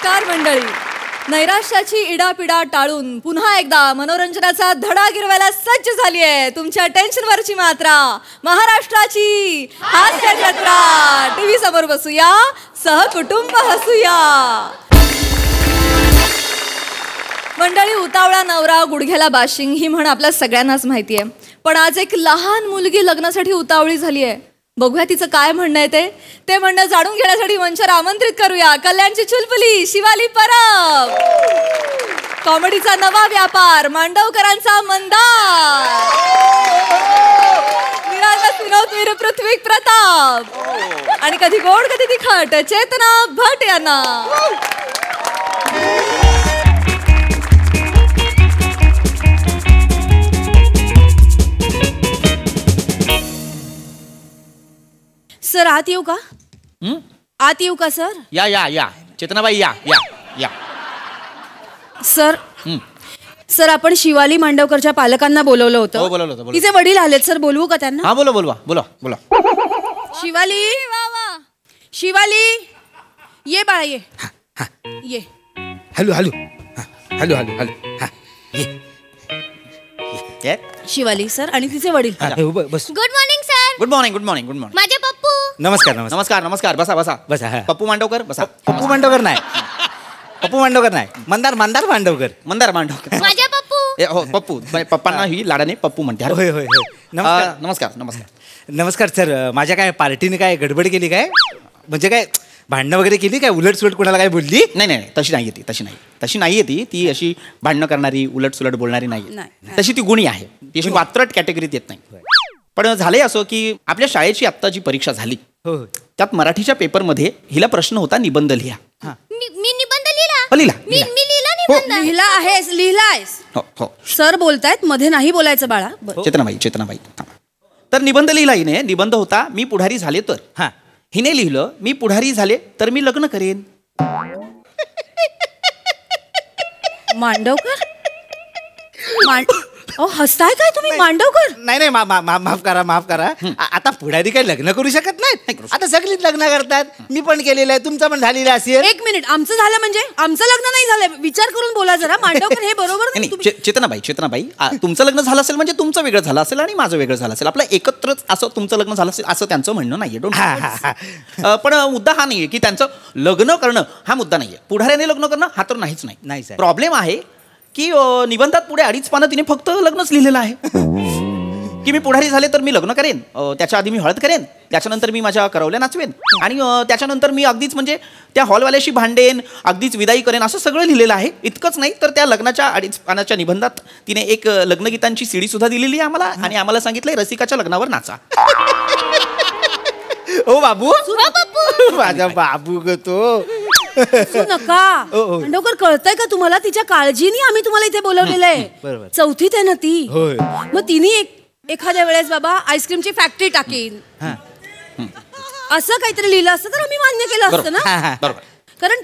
नमस्कार मंडळी. नैराश्याची इडापिडा टाळून पुन्हा एकदा मनोरंजनाचा धडा गिरवायला सज्ज झाली आहे तुमच्या टेन्शनवरची मात्रा महाराष्ट्राची हास्य जत्रा. टीव्ही समोर बसूया, सहकुटुंब हसूया. मंडळी, उतावळा नवरा गुडघ्याला बाशिंग ही म्हण आपल्या सगळ्यांनाच माहिती आहे. पण आज एक लहान मुलगी लग्नासाठी उतावळी झाली आहे. बघूया तिचं काय म्हणणं आहे ते म्हणणं जाणून घेण्यासाठी मंचावर आमंत्रित करूया कल्याणची चुलबुली शिवाली परब. कॉमेडीचा नवा व्यापार मांडवकरांचा मंदार. निरागस विनोदवीर पृथ्वी प्रताप आणि कधी गोड कधी तिखट चेतना भट यांना. सर आत येऊ का? आत येऊ का सर? या या या चेतनाबाई या या या. सर सर आपण शिवाली मांडवकरच्या पालकांना बोलवलं होतं. हो बोलवलं होतं. तिचे वडील आलेत सर, बोलवू का त्यांना? हा बोला बोलवा बोला बोला. शिवाली शिवाली ये बाळा ये ये. Hello hello hello hello hello हा ये. शिवाली सर आणि तिचे वडील. बस. Good morning sir. Good morning good morning good morning. माझे पप्पू. नमस्कार नमस्कार नमस्कार नमस्कार. बसा बसा बसा. पप्पू मांडवकर बसा. पप्पू मांडवकर नाही, पप्पू मांडवकर नाही, मंदार मंदार मांडवकर. मंदार मांडवकर. माझे पप्पू. हो पप्पू. पप्पांना ही लाडाने पप्पू म्हणते. होय होय होय. नमस्कार नमस्कार नमस्कार. नमस्कार सर. माझ्या काय पार्टीने काय गडबड केली काय? म्हणजे काय भांडणं वगैरे केली काय? उलटसुलट कोणाला काय बोलली? नाही नाही तशी नाही ती तशी नाहीये ती अशी भांडणं करणारी उलटसुलट बोलणारी नाही. तशी ती गुणी आहे. ती अशी वात्रट कॅटेगरीत येत नाही. पण झालंय असं की आपल्या शाळेची आत्ता जी परीक्षा झाली त्यात मराठीच्या पेपरमध्ये हिला प्रश्न होता निबंध लिहा. मी निबंध लिहिला. लिहिला मी लिहिला निबंध. लिहिला आहेस लिहिलायस. हो हो. सर बोलतायत मध्ये नाही बोलायचं बाळा. चेतनाबाई तर निबंध लिहिला हिने. निबंध होता मी पुढारी झाले तर. हा हिने लिहिलं मी पुढारी झाले तर मी लग्न करेन. मांडवकर हसताय काय तुम्ही? मांडवकर नाही नाही माफ करा माफ करा. आता पुढारी काही लग्न करू शकत नाहीत. आता सगळीच लग्न करतात. मी पण केलेलं आहे, तुमचं पण झालेलं असेल. एक मिनिट, आमचं झालं म्हणजे? आमचं लग्न नाही झालंय. विचार करून बोला जरा. मांडवकर हे बरोबर नाही. चेतनाबाई तुमचं लग्न झालं असेल म्हणजे तुमचं वेगळं झालं असेल आणि माझं वेगळं झालं असेल. आपलं एकत्रच असं तुमचं लग्न झालं असेल असं त्यांचं म्हणणं नाहीये. पण मुद्दा हा नाहीये की त्यांचं लग्न करणं हा मुद्दा नाहीये. पुढाऱ्याने लग्न करणं हा तर नाहीच नाही. प्रॉब्लेम आहे की निबंधात पुढे 2.5 पानं तिने फक्त लग्नच लिहिलेलं आहे. की मी पुढारी झाले तर मी लग्न करेन, त्याच्या आधी मी हळद करेन, त्याच्यानंतर मी माझ्या करवल्या नाचवेन आणि त्याच्यानंतर मी अगदीच म्हणजे त्या हॉलवाल्याशी भांडेन, अगदीच विदाई करेन असं सगळं लिहिलेलं आहे. इतकंच नाही तर त्या लग्नाच्या 2.5 पानाच्या निबंधात तिने एक लग्नगीतांची सीडी सुद्धा दिलेली आहे आम्हाला आणि आम्हाला सांगितलंय रसिकाच्या लग्नावर नाचा. ओ बाबू माझा बाबू ग तो. नका मांडवकर, कळतंय का तुम्हाला? तिच्या काळजीने आम्ही तुम्हाला इथे बोलवलेलं आहे. चौथीत आहे ना ती. मग तिने एखाद्या वेळेस बाबा आईस्क्रीमची फॅक्टरी टाकीन असं काहीतरी लिहिलं असतं तर आम्ही मान्य केलं असतं ना. कारण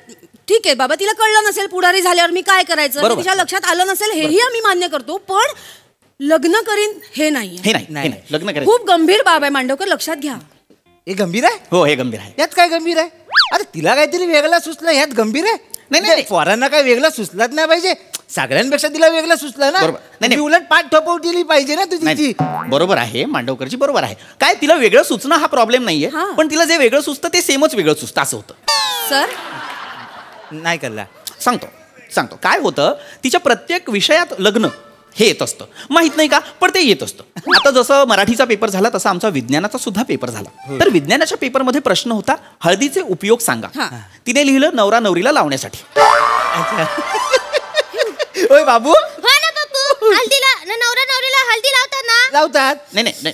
ठीक आहे बाबा, तिला कळलं नसेल पुढारी झाल्यावर मी काय करायचं, तिच्या लक्षात आलं नसेल हेही आम्ही मान्य करतो. पण लग्न करीन हे नाही. लग्न करेन खूप गंभीर बाब आहे मांडवकर, लक्षात घ्या. हे गंभीर आहे? हो हे गंभीर आहे. यात काय गंभीर आहे? अरे तिला काहीतरी वेगळं सुचलं, ह्यात गंभीर आहे? नाही पोरांना काय वेगळं सुचलंच नाही पाहिजे. सगळ्यांपेक्षा तिला वेगळं सुचलं ना. नाही उलट पाठ ठोपवली पाहिजे ना तुझी. बरोबर आहे मांडवकरची, बरोबर आहे. काय तिला वेगळं सुचणं हा प्रॉब्लेम नाहीये, पण तिला जे वेगळं सुचतं ते सेमच वेगळं सुचतं असं होतं. सर नाही कळला. सांगतो काय होतं, तिच्या प्रत्येक विषयात लग्न हे येत असतं. माहित नाही का, पण ते येत असतं. आता जसं मराठीचा पेपर झाला तसा आमचा विज्ञानाचा सुद्धा पेपर झाला. तर विज्ञानाच्या पेपरमध्ये प्रश्न होता हळदीचे उपयोग सांगा. तिने लिहिलं नवरा नवरीला लावण्यासाठी. ओय बाबू. हो ना पप्पू, हल्दीला नवरा नवरीला हल्दी लावतात ना. लावतात. नाही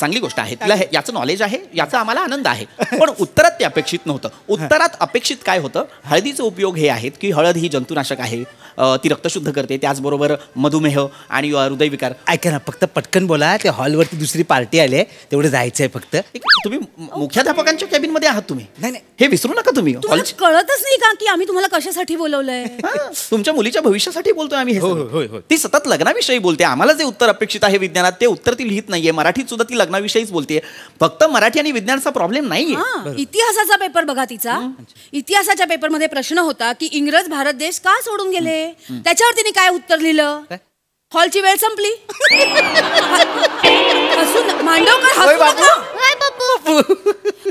चांगली गोष्ट आहे. तिला याचं नॉलेज आहे, याचा आम्हाला आनंद आहे. पण उत्तरात ते अपेक्षित नव्हतं. उत्तरात अपेक्षित काय होतं, हळदीचे उपयोग हे आहेत की हळद ही जंतुनाशक आहे, ती रक्तशुद्ध करते, त्याचबरोबर मधुमेह आणि हृदयविकार. ऐका ना, फक्त पटकन बोला. त्या हॉलवरती दुसरी पार्टी आली आहे, तेवढं जायचंय फक्त. तुम्ही मुख्याध्यापकांच्या कॅबिन मध्ये आहात तुम्ही. नाही हे विसरू नका तुम्ही. कळतच नाही का की आम्ही तुम्हाला कशासाठी बोलवलंय? तुमच्या मुलीच्या भविष्यासाठी बोलतोय आम्ही. ती सतत लग्नाविषयी बोलते. आम्हाला जे उत्तर अपेक्षित आहे विज्ञानात ते उत्तर ती लिहित नाहीये. मराठीत सुद्धा ती लग्नाविषयीच बोलते. फक्त मराठी आणि विज्ञानाचा प्रॉब्लेम नाहीये. इतिहासाचा पेपर बघा तिचा. इतिहासाच्या पेपरमध्ये प्रश्न होता की इंग्रज भारत देश का सोडून गेले. त्याच्यावर तिने काय उत्तर लिहिलं. हॉलची वेळ संपली.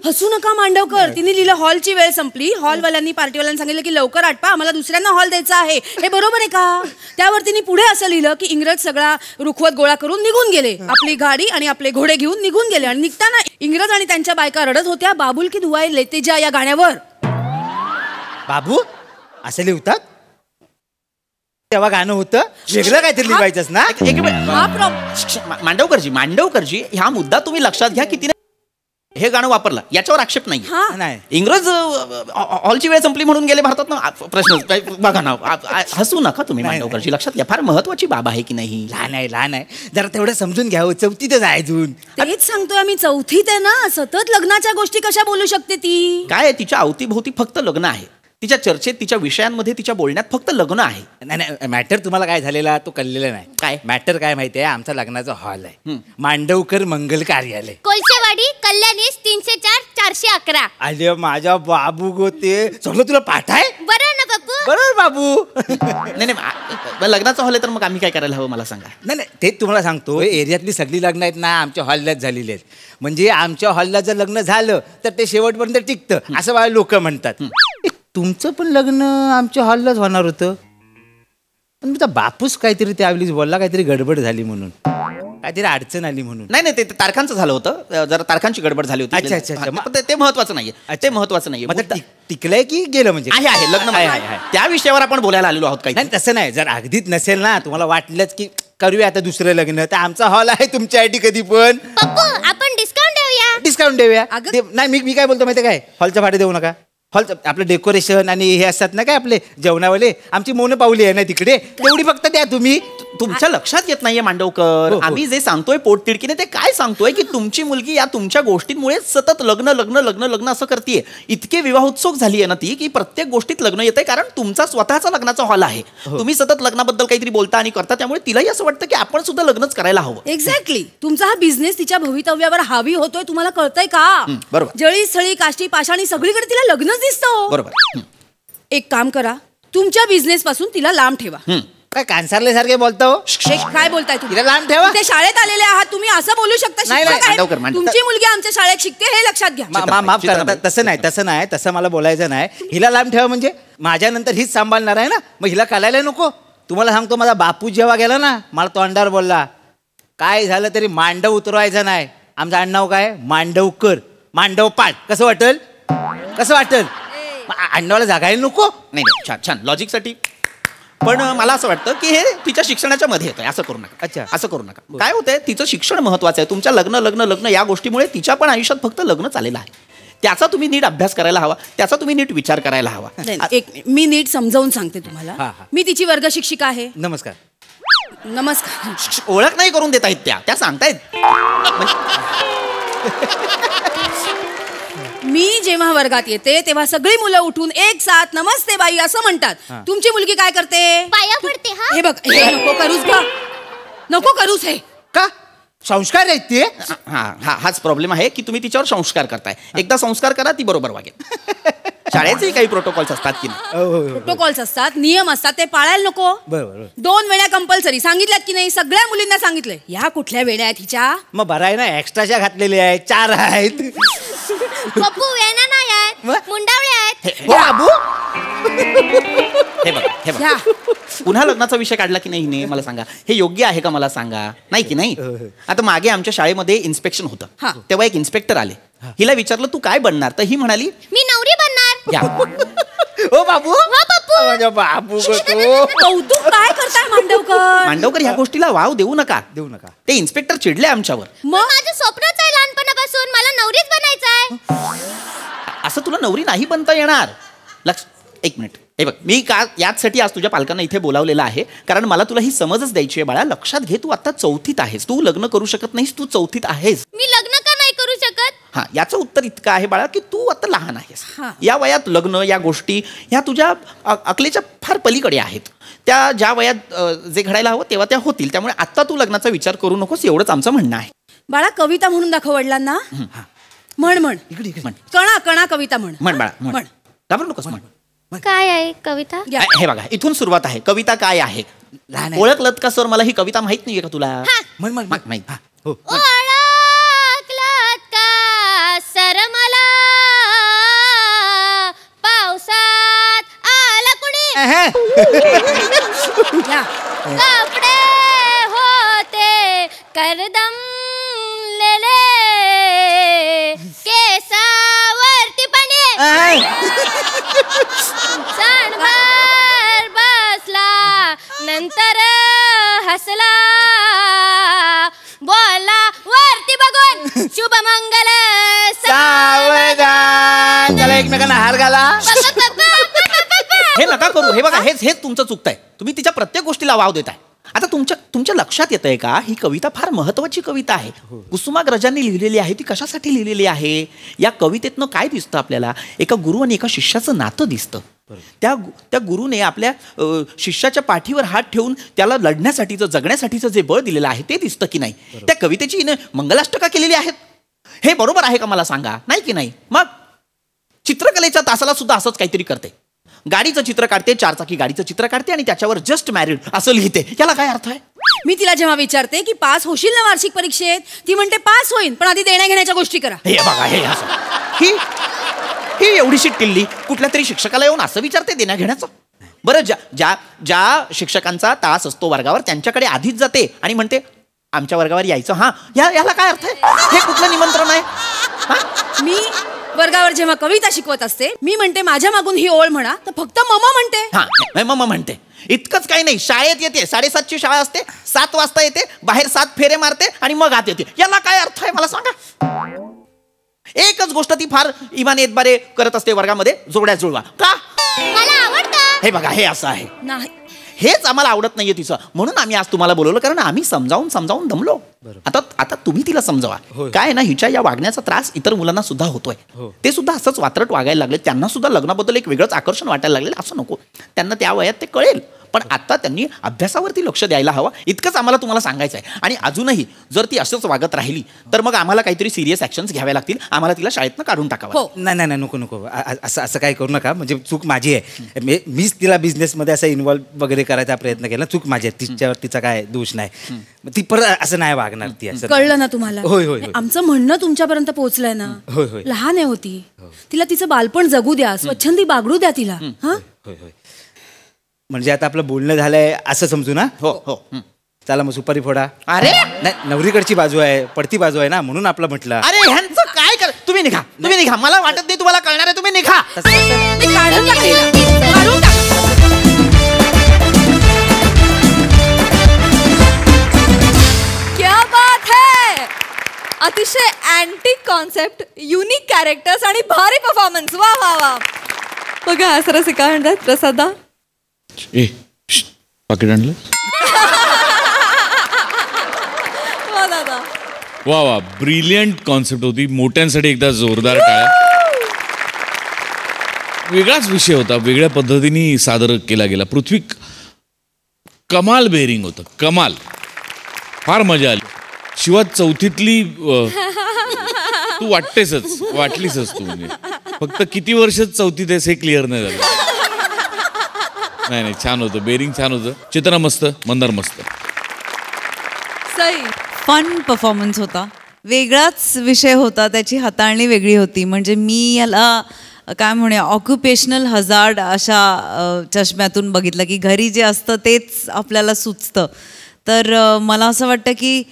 हसू नका मांडवकर. तिने लिहिलं हॉलची वेळ संपली. हॉलवाल्यांनी पार्टीवाल्यांनी सांगितलं की लवकर आटपा, आम्हाला दुसऱ्यांना हॉल द्यायचा आहे. हे बरोबर आहे का. त्यावर तिने पुढे असं लिहिलं की इंग्रज सगळा रुखवत गोळा करून निघून गेले. आपली गाडी आणि आपले घोडे घेऊन निघून गेले. आणि निघताना इंग्रज आणि त्यांच्या बायका रडत होत्या बाबुल की दुआई लेते जा या गाण्यावर. बाबू असं लिहतात. तेव्हा गाणं होतं वेगळं काहीतरी लिहायचंच ना. मांडवकरजी हा मुद्दा तुम्ही लक्षात घ्या की तिने हे गाणं वापरलं याच्यावर आक्षेप नाही. इंग्रज हॉलची वेळ संपली म्हणून गेले भारतात ना. प्रश्न बघा ना. हसू नका तुम्ही मांडवकरजी. लक्षात घ्या फार महत्वाची बाब आहे की नाही. लहान आहे जरा तेवढं समजून घ्यावं. चौथीतच आहे अजून. तेच सांगतोय आम्ही चौथीत आहे ना. सतत लग्नाच्या गोष्टी कशा बोलू शकते ती. काय तिच्या अवतीभोवती फक्त लग्न आहे. तिच्या चर्चेत तिच्या विषयांमध्ये तिच्या बोलण्यात फक्त लग्न आहे. नाही मॅटर तुम्हाला काय झालेला तो कळलेला नाही. काय मॅटर काय माहितीये. आमचा लग्नाचा हॉल आहे मांडवकर मंगल कार्यालय कोळशेवाडी कल्याणी 304 411. अरे माझ्या बाबू गोते सगळं तुला पाठ आहे. बरं ना बापू. बरोबर बाबू. नाही लग्नाचा हॉल आहे तर मग आम्ही काय करायला हवं मला सांगा. नाही तेच तुम्हाला सांगतो. एरियातली सगळी लग्न आहेत ना आमच्या हॉललाच झालेली आहेत. म्हणजे आमच्या हॉलला जर लग्न झालं तर ते शेवटपर्यंत टिकतं असं मला लोक म्हणतात. तुमचं पण लग्न आमच्या हॉललाच होणार होतं. पण तुझा बापूस काहीतरी त्यावेळी बोलला काहीतरी गडबड झाली म्हणून. काहीतरी अडचण आली म्हणून. नाही ते तारखांचं झालं होतं. जरा तारखांची गडबड झाली होती. अच्छा. ते महत्वाचं नाहीये. ते महत्वाचं नाहीये. टिकलंय की गेलं म्हणजे आहे लग्न आहे. त्या विषयावर आपण बोलायला आलेलो आहोत. काही नाही तसं नाही. जर अगदीच नसेल ना तुम्हाला वाटलंच की करूया आता दुसरं लग्न तर आमचा हॉल आहे तुमच्यासाठी कधी पण. पप्पू आपण डिस्काउंट देऊया. नाही मी काय बोलतो माहिती काय. हॉलचं भाडे देऊ नका. हॉलचं आपलं डेकोरेशन आणि हे असतात ना काय आपले जेवणावाले आमची मोन पावली आहे ना तिकडे तेवढी फक्त द्या तुम्ही. तुमच्या लक्षात येत नाहीये मांडवकर. आम्ही जे सांगतोय पोटतिडकीने ते काय सांगतोय की तुमची मुलगी या तुमच्या गोष्टींमुळे सतत लग्न असं करतीये. इतके विवाहोत्सुक झाली आहे ना ती की प्रत्येक गोष्टीत लग्न येतंय. कारण तुमचा स्वतःचा लग्नाचा हॉल आहे. तुम्ही सतत लग्नाबद्दल काहीतरी बोलता आणि करता. त्यामुळे तिलाही असं वाटतं की आपण सुद्धा लग्नच करायला हवं. एक्झॅक्टली. तुमचा हा बिझनेस तिच्या भवितव्यावर हावी होतोय. तुम्हाला कळतंय का. बरोबर. जळी स्थळी काष्टी पाषाणी सगळीकडे तिला लग्नच दिसतं. बरोबर. एक काम करा तुमच्या बिझनेस पासून तिला लांब ठेवा. काय कांसारले सारखे बोलता हो. काय बोलताय तुम्ही. लांब ठेवा. ते शाळेत आलेले आहात तुम्ही असं बोलू शकता. तुमची मुलगी आमच्या शाळेत शिकते हे लक्षात घ्या. माफ करा. तसं नाही तसं मला बोलायचं नाही. हिला लांब ठेवा म्हणजे माझ्यानंतर हीच सांभाळणार आहे ना. मग हिला कळायला नको. तुम्हाला सांगतो माझा बापू जेव्हा गेला ना मला तोंडावर बोलला काय झालं तरी मांडव उतरवायचं नाही. आमचं आडनाव काय मांडवकर. मांडव पाठ कसं वाटेल आडनावाला जागायला नको. नाही छान लॉजिकसाठी. पण मला असं वाटतं की हे तिच्या शिक्षणाच्या मध्ये येतंय. असं करू नका. अच्छा असं करू नका. काय होतंय तिचं शिक्षण महत्वाचं आहे. तुमच्या लग्न या गोष्टीमुळे तिच्या पण आयुष्यात फक्त लग्न चाललेलं आहे. त्याचा तुम्ही नीट अभ्यास करायला हवा. त्याचा तुम्ही नीट विचार करायला हवा. मी नीट समजावून सांगते तुम्हाला. मी तिची वर्ग शिक्षिका आहे. नमस्कार. ओळख नाही करून देत आहेत त्या सांगतायत. मी जेव्हा वर्गात येते तेव्हा सगळी मुलं उठून एक साथ नमस्ते बाई असं म्हणतात. तुमची मुलगी काय करते. पाया पडते. हे बघ हे नको करूस हे का संस्कार आहेत ते. हाच प्रॉब्लेम आहे की तुम्ही तिच्यावर संस्कार करताय. एकदा संस्कार करा ती बरोबर वागेल. शाळेचे काही प्रोटोकॉल्स असतात की नाही. प्रोटोकॉल्स असतात नियम असतात ते पाळायला नको. बरोबर. 2 वेळा कंपल्सरी सांगितल्यात की नाही. सगळ्या मुलींना सांगितलंय. ह्या कुठल्या वेळा आहेत हिच्या. मग बरं आहे ना एक्स्ट्राच्या घातलेल्या आहेत 4 आहेत. पप्पू वेणा नाही आहेत मुंडावळे आहेत. बाबू हे बघा पुन्हा लग्नाचा विषय काढला की नाही मला सांगा. हे योग्य आहे का मला सांगा. नाही की नाही. आता मागे आमच्या शाळेमध्ये इन्स्पेक्शन होतं. तेव्हा एक इन्स्पेक्टर आले. हिला विचारलं तू काय बनणार तर ही म्हणाली मी नवरी बनणार. ओ बाबू माझ्या बाबू कौतुक काय करताय मांडवकर ह्या गोष्टीला वाव देऊ नका. ते इन्स्पेक्टर चिडले आमच्यावर. मग माझं स्वप्नच आहे लहानपणापासून मला नवरीच बनायचंय. असं तुला नवरी नाही बनता येणार. एक मिनिट. हे बघ मी का याचसाठी आज तुझ्या पालकांना इथे बोलावलेलं आहे कारण मला तुला ही समजच द्यायची आहे बाळा. लक्षात घे तू आता 4थीत आहेस. तू लग्न करू शकत नाहीस. तू 4थीत आहेस. मी लग्न का नाही करू शकत. हा, याचं उत्तर इतकं आहे बाळा की तू आता लहान आहेस. हा. या वयात लग्न या गोष्टी ह्या तुझ्या अकलेच्या फार पलीकडे आहेत. त्या ज्या वयात जे घडायला हवं तेव्हा त्या होतील. त्यामुळे आता तू लग्नाचा विचार करू नकोस, एवढंच आमचं म्हणणं आहे. बाळा कविता म्हणून दाखव वडिलांना. म्हण म्हण इकडे इकडे म्हण कणा कणा कविता म्हण. म्हण बाळा म्हण. म्हण. घाबरू नकोस म्हण. काय आहे कविता? या. हे बघा इथून सुरुवात आहे. कविता काय आहे लहान आहे. ओळखलत का सर? मला ही कविता माहित नाहीये का तुला? म्हण म्हण म्हण. माहित. हो ओळखलात का सर मला पावसात आला कुणी? या. कपडे होते करदमलेले केसावरती पाणी क्षणभर बसला नंतर हसला बोलला वरती बघून शुभमंगल सावधान. चला एकमेकांना हार घाला. हे नका करू. हे बघा हेच तुमचं चुकतंय. तुम्ही तिच्या प्रत्येक गोष्टीला वाव देताय. आता तुमच्या लक्षात येतंय का ही कविता फार महत्वाची कविता आहे. कुसुमाग्रजांनी लिहिलेली आहे. ती कशासाठी लिहिलेली आहे? या कवितेतनं काय दिसतं आपल्याला? एका गुरु आणि एका शिष्याचं नातं दिसतं. त्या गुरुने आपल्या शिष्याच्या पाठीवर हात ठेवून त्याला लढण्यासाठीचं जगण्यासाठीचं जे बळ दिलेलं आहे ते दिसतं की नाही? त्या कवितेची हिने मंगलाष्टका केलेली आहेत. हे बरोबर आहे का मला सांगा? नाही की नाही? मग चित्रकलेच्या तासाला सुद्धा असंच काहीतरी करते. गाडीचं चित्र काढते, 4 चाकी गाडीचं चित्र काढते आणि त्याच्यावर जस्ट मॅरिड असं लिहिते. याला काय अर्थ आहे? मी तिला जेव्हा विचारते की पास होशील ना वार्षिक परीक्षेत, ती म्हणते पास होईन पण आधी देण्या घेण्याच्या गोष्टी करा. हे बघा हे असं ही एवढीशी टिल्ली कुठल्या तरी शिक्षकाला येऊन असं विचारते देण्या घेण्याचं. बरं ज्या शिक्षकांचा तास असतो वर्गावर त्यांच्याकडे आधीच जाते आणि म्हणते आमच्या वर्गावर यायचं. हा याला काय अर्थ आहे? हे कुठलं निमंत्रण आहे? मी वर्गावर जेव्हा कविता शिकवत असते मी म्हणते माझ्या मागून ही ओळ म्हणा, तर फक्त ममा म्हणते. हा मम्मा म्हणते. इतकंच काही नाही. शाळेत येते 7:30ची शाळा असते, 7 वाजता येते, बाहेर 7 फेरे मारते आणि मग आत येते. याला काय अर्थ आहे मला सांगा? एकच गोष्ट ती फार इमाने एतबारे करत असते वर्गामध्ये, जोड्या जुळवा. का? मला आवडतं. हे बघा हे असं आहे. नाही हेच आम्हाला आवडत नाहीये तिचं. म्हणून आम्ही आज तुम्हाला बोलवलं कारण आम्ही समजावून दमलो. आता तुम्ही तिला समजावा. काय ना हिच्या या वागण्याचा त्रास इतर मुलांना सुद्धा होतोय. ते सुद्धा असंच वात्रट वागायला लागले. त्यांना सुद्धा लग्नाबद्दल एक वेगळंच आकर्षण वाटायला लागले. असं नको. त्यांना त्या वयात ते कळेल. पण आता त्यांनी अभ्यासावरती लक्ष द्यायला हवं. इतकंच आम्हाला तुम्हाला सांगायचं आहे. आणि अजूनही जर ती असंच वागत राहिली तर मग आम्हाला काहीतरी सिरियस ऍक्शन्स घ्याव्या लागतील. आम्हाला तिला शाळेतनं काढून टाकावं. नाही नको असं काही करू नका. म्हणजे चूक माझी आहे. मीच तिला बिझनेसमध्ये असं इन्व्हॉल्व वगैरे करायचा प्रयत्न केला. चूक माझी आहे. तिच्यावर तिचा काय दोष नाही. ती परत असं नाही वागणार. ती असं कळलं ना तुम्हाला? होय. आमचं म्हणणं तुमच्यापर्यंत पोहोचलंय ना? होय. लहान आहे होती. तिला तिचं बालपण जगू द्या, स्वच्छंदी बागडू द्या तिला. हा होय. म्हणजे आता आपलं बोलणं झालंय असं समजू ना? हो. चला मग सुपारी फोडा. अरे नाही नवरीकडची बाजू आहे, पडती बाजू आहे ना, म्हणून आपलं म्हटलं. अरे ह्यांचं काय कर. तुम्ही निघा. मला वाटत नाही तुम्हाला कळणार आहे. तुम्ही निघा. ते काढून टाका तिला. काढून टाका. क्या बात है. अतिशय अँटिक कॉन्सेप्ट, युनिक कॅरेक्टर्स आणि भारी परफॉर्मन्स. वा वा वा. बघा हा सरस काय म्हणतात प्रसादा. पाकिट आणलं. वा दादा. वा ब्रिलियंट कॉन्सेप्ट होती. मोठ्यांसाठी एकदा जोरदार टाळ्या. वेगळाच विषय होता. वेगळ्या पद्धतीने सादर केला गेला. पृथ्वी कमाल बेरिंग होतं. कमाल. फार मजा आली. शिवाय चौथीतली तू वाटलीसच तू. म्हणजे फक्त किती वर्ष चौथीत आहेस हे क्लिअर नाही झालं. नाही छान होतं. बेरिंग छान होतं. चित्रा मस्त, मंदार मस्त. सई. फन परफॉर्मन्स होता. वेगळाच विषय होता. त्याची हाताळणी वेगळी होती. म्हणजे मी याला काय म्हणूया ऑक्युपेशनल हजार्ड अशा चष्म्यातून बघितलं की घरी जे असतं तेच आपल्याला सुचतं. तर मला असं वाटतं की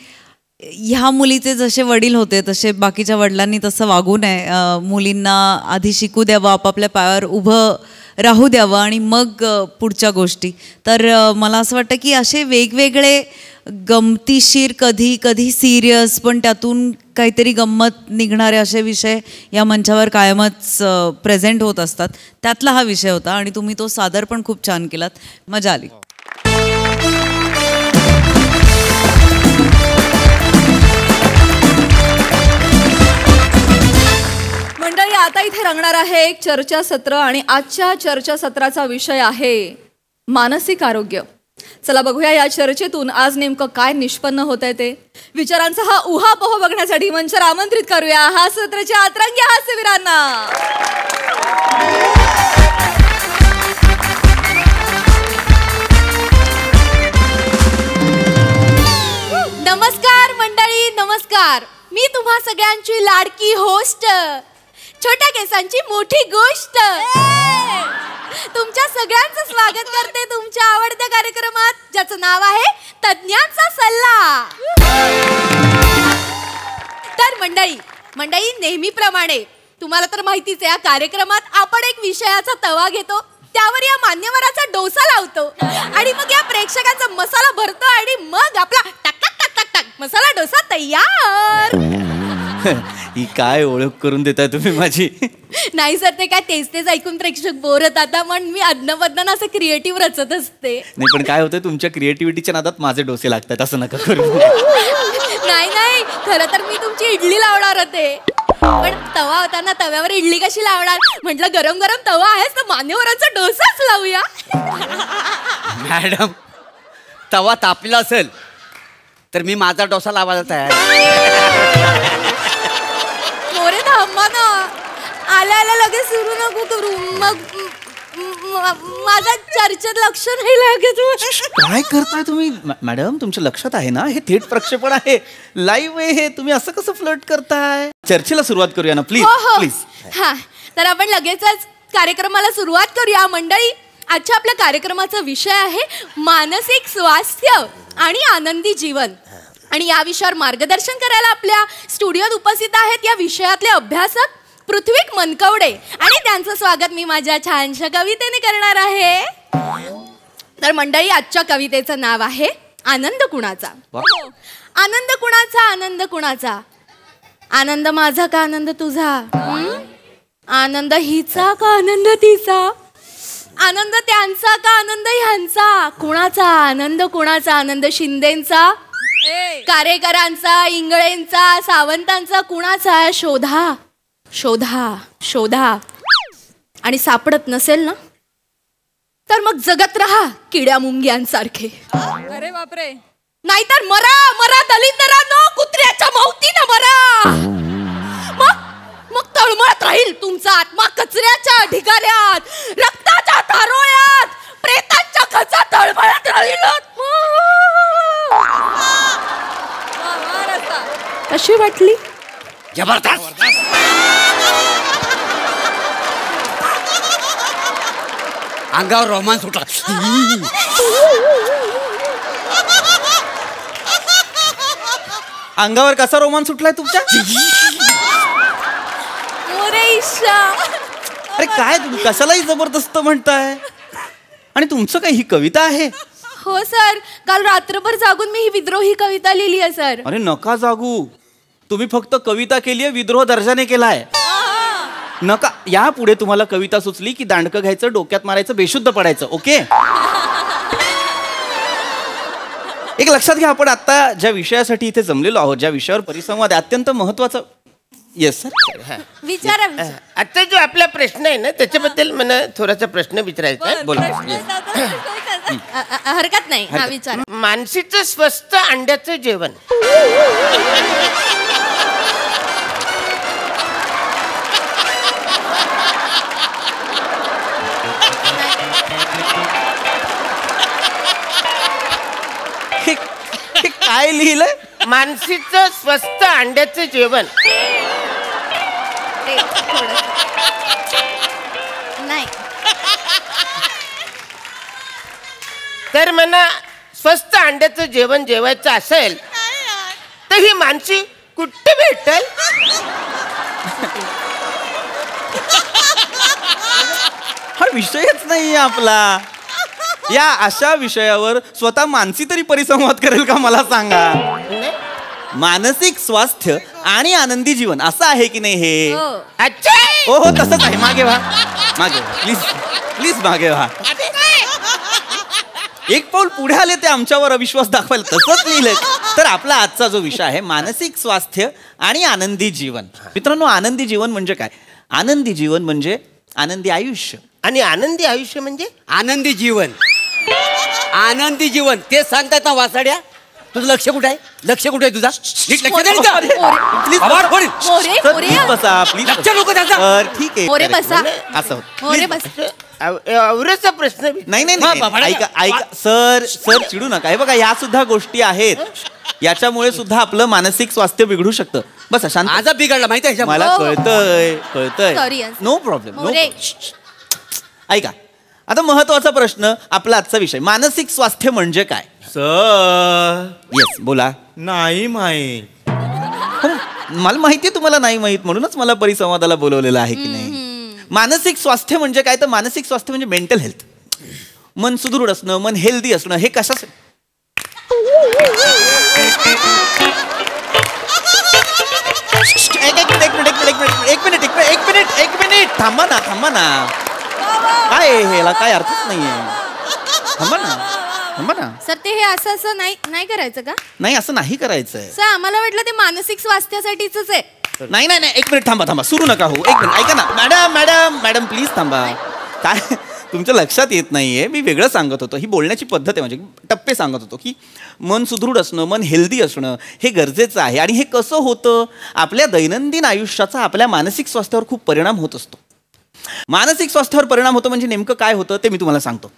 ह्या मुलीचे जसे वडील होते तसे बाकीच्या वडिलांनी तसं वागू नये. मुलींना आधी शिकू द्यावं, आपापल्या पायावर उभं राहू द्यावं आणि मग पुढच्या गोष्टी. तर मला असं वाटतं की असे वेगवेगळे गमतीशीर, कधी सिरियस, पण त्यातून काहीतरी गंमत निघणारे असे विषय या मंचावर कायमच प्रेझेंट होत असतात. त्यातला हा विषय होता आणि तुम्ही तो सादर पण खूप छान केलात. मजा आली. आता इथे रंगणार आहे एक चर्चासत्र आणि आजच्या चर्चासत्राचा विषय आहे मानसिक आरोग्य. चला बघूया या चर्चेतून आज नेमकं काय निष्पन्न होत आहे ते. विचारांचा हा उहापोह बघण्यासाठी मंचावर आमंत्रित करूया हास्यसत्राच्या अतरंगी हास्यवीरांना. नमस्कार मंडळी, नमस्कार. मी तुम्हा सगळ्यांची लाडकी होस्ट, छोट्या केसांची मोठी गोष्ट. तुमच्या सगळ्यांचं स्वागत करते तुमच्या आवडत्या कार्यक्रमात, ज्याचं नाव आहे तज्ञांचा सल्ला. तर मंडळी नेहमीप्रमाणे तुम्हाला तर माहितीच आहे, या कार्यक्रमात आपण एक विषयाचा तवा घेतो, त्यावर या मान्यवराचा डोसा लावतो आणि मग या प्रेक्षकांचा मसाला भरतो आणि मग आपला टक टक टक टक टक मसाला डोसा तयार. ही काय ओळख करून देताय तुम्ही माझी. नाही सर, ते काय तेच ऐकून प्रेक्षक बोर होतात, पण मी अदनबदन असं क्रिएटिव्ह रचत असते. नाही पण काय होतं, तुमच्या क्रिएटिव्हिटीच्या नादात माझे डोसे लागतात, असं नका करू. नाही, खरं तर मी तुमची इडली लावणार होते, पण तवा होता ना, तव्यावर इडली कशी लावणार, म्हटलं गरम गरम तवा आहेस तर मान्यवरांचा डोसाच लावूया. मॅडम, तवा तापला असेल तर मी माझा डोसा लावायला तयार आहे. मोरे थांबा ना, आल्या लगेच सुरू नको करू, मग माझा चर्चेत लक्ष नाही लागत. काय करताय तुम्ही मॅडम? तुमच्या लक्षात आहे ना, हे थेट प्रक्षेपण आहे, लाईव्ह आहे हे. तुम्ही असं कसं फ्लर्ट करताय? चर्चेला सुरुवात करूया ना प्लीज. प्लीज. हा, तर आपण लगेचच कार्यक्रमाला सुरुवात करूया. मंडळी, आजच्या आपल्या कार्यक्रमाचा विषय आहे मानसिक स्वास्थ्य आणि आनंदी जीवन. आणि या विषयावर मार्गदर्शन करायला आपल्या स्टुडिओत उपस्थित आहेत या विषयातले अभ्यासक पृथ्वीक मनकवडे, आणि त्यांचं स्वागत मी माझ्या छानशा कवितेने करणार आहे. तर मंडळी, आजच्या कवितेचं नाव आहे आनंद कुणाचा. आनंद कुणाचा, आनंद कुणाचा, आनंद माझा का आनंद तुझा, आनंद हिचा का आनंद तिचा, आनंद त्यांचा का आनंद ह्यांचा, कुणाचा आनंद, कुणाचा आनंद शिंदेंचा, कारेकरांचा, इंगळेंचा, सावंतांचा, कुणाचा, शोधा शोधा शोधा. आणि सापडत नसेल ना तर मग जगत राहा किड्या मुंग्यांसारखे. अरे बापरे. नाहीतर मरा मरा दलिंदरांनो, कुत्र्याच्या मौतीनं मरा. मग तळमळत राहील तुमचा आत्मा कचऱ्याच्या ढिगाऱ्यात, रक्ताच्या तारोळ्यात, प्रेतांच्या खचा तळमळत राहील. कशी वाटली? जबरदस्त. अंगावर रोमांस उठला. अंगावर कसा रोमांस सुटलाय तुमच्या? अरे काय तुम्ही कशालाही जबरदस्त म्हणताय? आणि तुमचं काय, ही कविता आहे? हो सर, काल रात्रभर जागून मी ही विद्रोही कविता लिहिली आहे सर. अरे नका जागू, तुम्ही फक्त कविता केली आहे, विद्रोह दर्जाने केलाय. नका, यापुढे तुम्हाला कविता सुचली की दांडकं घ्यायचं, डोक्यात मारायचं, बेशुद्ध पडायचं. ओके? एक लक्षात घ्या, आपण आता ज्या विषयासाठी इथे जमलेलो आहोत, ज्या विषयावर परिसंवाद आहे, अत्यंत महत्वाचं. येस सर, विचारा. आता जो आपला प्रश्न आहे ना, त्याच्याबद्दल मला थोडासा प्रश्न विचारायचा आहे. बोला. हरकत नाही, हा विचार. मानसीचं स्वस्त अंड्याचं जेवण. काय लिहिलंय? मानसीचं स्वस्त अंड्याचं जेवण. नाही, तर मला स्वस्त अंड्याचं जेवण जेवायचं असेल तर ही मानसी कुठे भेटेल? हा विषयच नाही आपला. या अशा विषयावर स्वतः मानसी तरी परिसंवाद करेल का मला सांगा? मानसिक स्वास्थ्य आणि आनंदी जीवन असं आहे की नाही हे? अच्छा. हो हो, तसंच आहे. मागे व्हा, मागे प्लीज, प्लीज मागे व्हा. एक पाऊल पुढे आले ते आमच्यावर अविश्वास दाखवायला. तसंच लिहिलंय. तर आपला आजचा जो विषय आहे मानसिक स्वास्थ्य आणि आनंदी जीवन. मित्रांनो, आनंदी जीवन म्हणजे काय? आनंदी जीवन म्हणजे आनंदी आयुष्य. आणि आनंदी आयुष्य म्हणजे आनंदी जीवन. आनंदी जीवन ते सांगतात ना वासाड्या. तुझं लक्ष कुठे आहे? लक्ष कुठे आहे तुझा? नीट लक्ष द्या इथं. प्लीज आवाज फोडीन. प्लीज बसा प्लीज. लक्ष नको त्याचं. ठीक आहे मोरे बसा. असं मोरे बसा. एवढ्याचा प्रश्न नाही नाही नाही. ऐका ऐका सर सर चिडू नका. हे बघा या सुद्धा गोष्टी आहेत. याच्यामुळे सुद्धा आपलं मानसिक स्वास्थ्य बिघडू शकतं. बसा शांत. माझा बिघडला माहिती आहे मला कळतंय कळतंय. Sorry, no problem. मोरे. ऐका आता महत्वाचा प्रश्न आपला आजचा विषय मानसिक स्वास्थ्य म्हणजे काय. सर येस बोला. नाही माहीत. मला माहिती तुम्हाला नाही माहित म्हणूनच मला परिसंवादाला बोलवलेलं आहे की नाही. मानसिक स्वास्थ्य म्हणजे काय तर मानसिक स्वास्थ्य म्हणजे मेंटल हेल्थ. मन सुदृढ असणं मन हेल्दी असणं हे कशासाठी. एक मिनिट थांबा ना काय ह्याला काय अर्थच नाहीये. थांबा ना सर ते हे असं नाही करायचं का? नाही असं नाही करायचंय सर आम्हाला वाटलं ते मानसिक स्वास्थ्यासाठीच आहे. नाही एक मिनिट थांबा सुरू नका हो. एक मिनिट ऐका ना मॅडम प्लीज थांबा. काय तुमच्या लक्षात येत नाहीये मी वेगळं सांगत होतो. ही बोलण्याची पद्धत आहे म्हणजे टप्पे सांगत होतो की मन सुदृढ असणं मन हेल्दी असणं हे गरजेचं आहे. आणि हे कसं होतं आपल्या दैनंदिन आयुष्याचा आपल्या मानसिक स्वास्थ्यावर खूप परिणाम होत असतो. मानसिक स्वास्थ्यावर परिणाम होतो म्हणजे नेमकं काय होतं ते मी तुम्हाला सांगतो.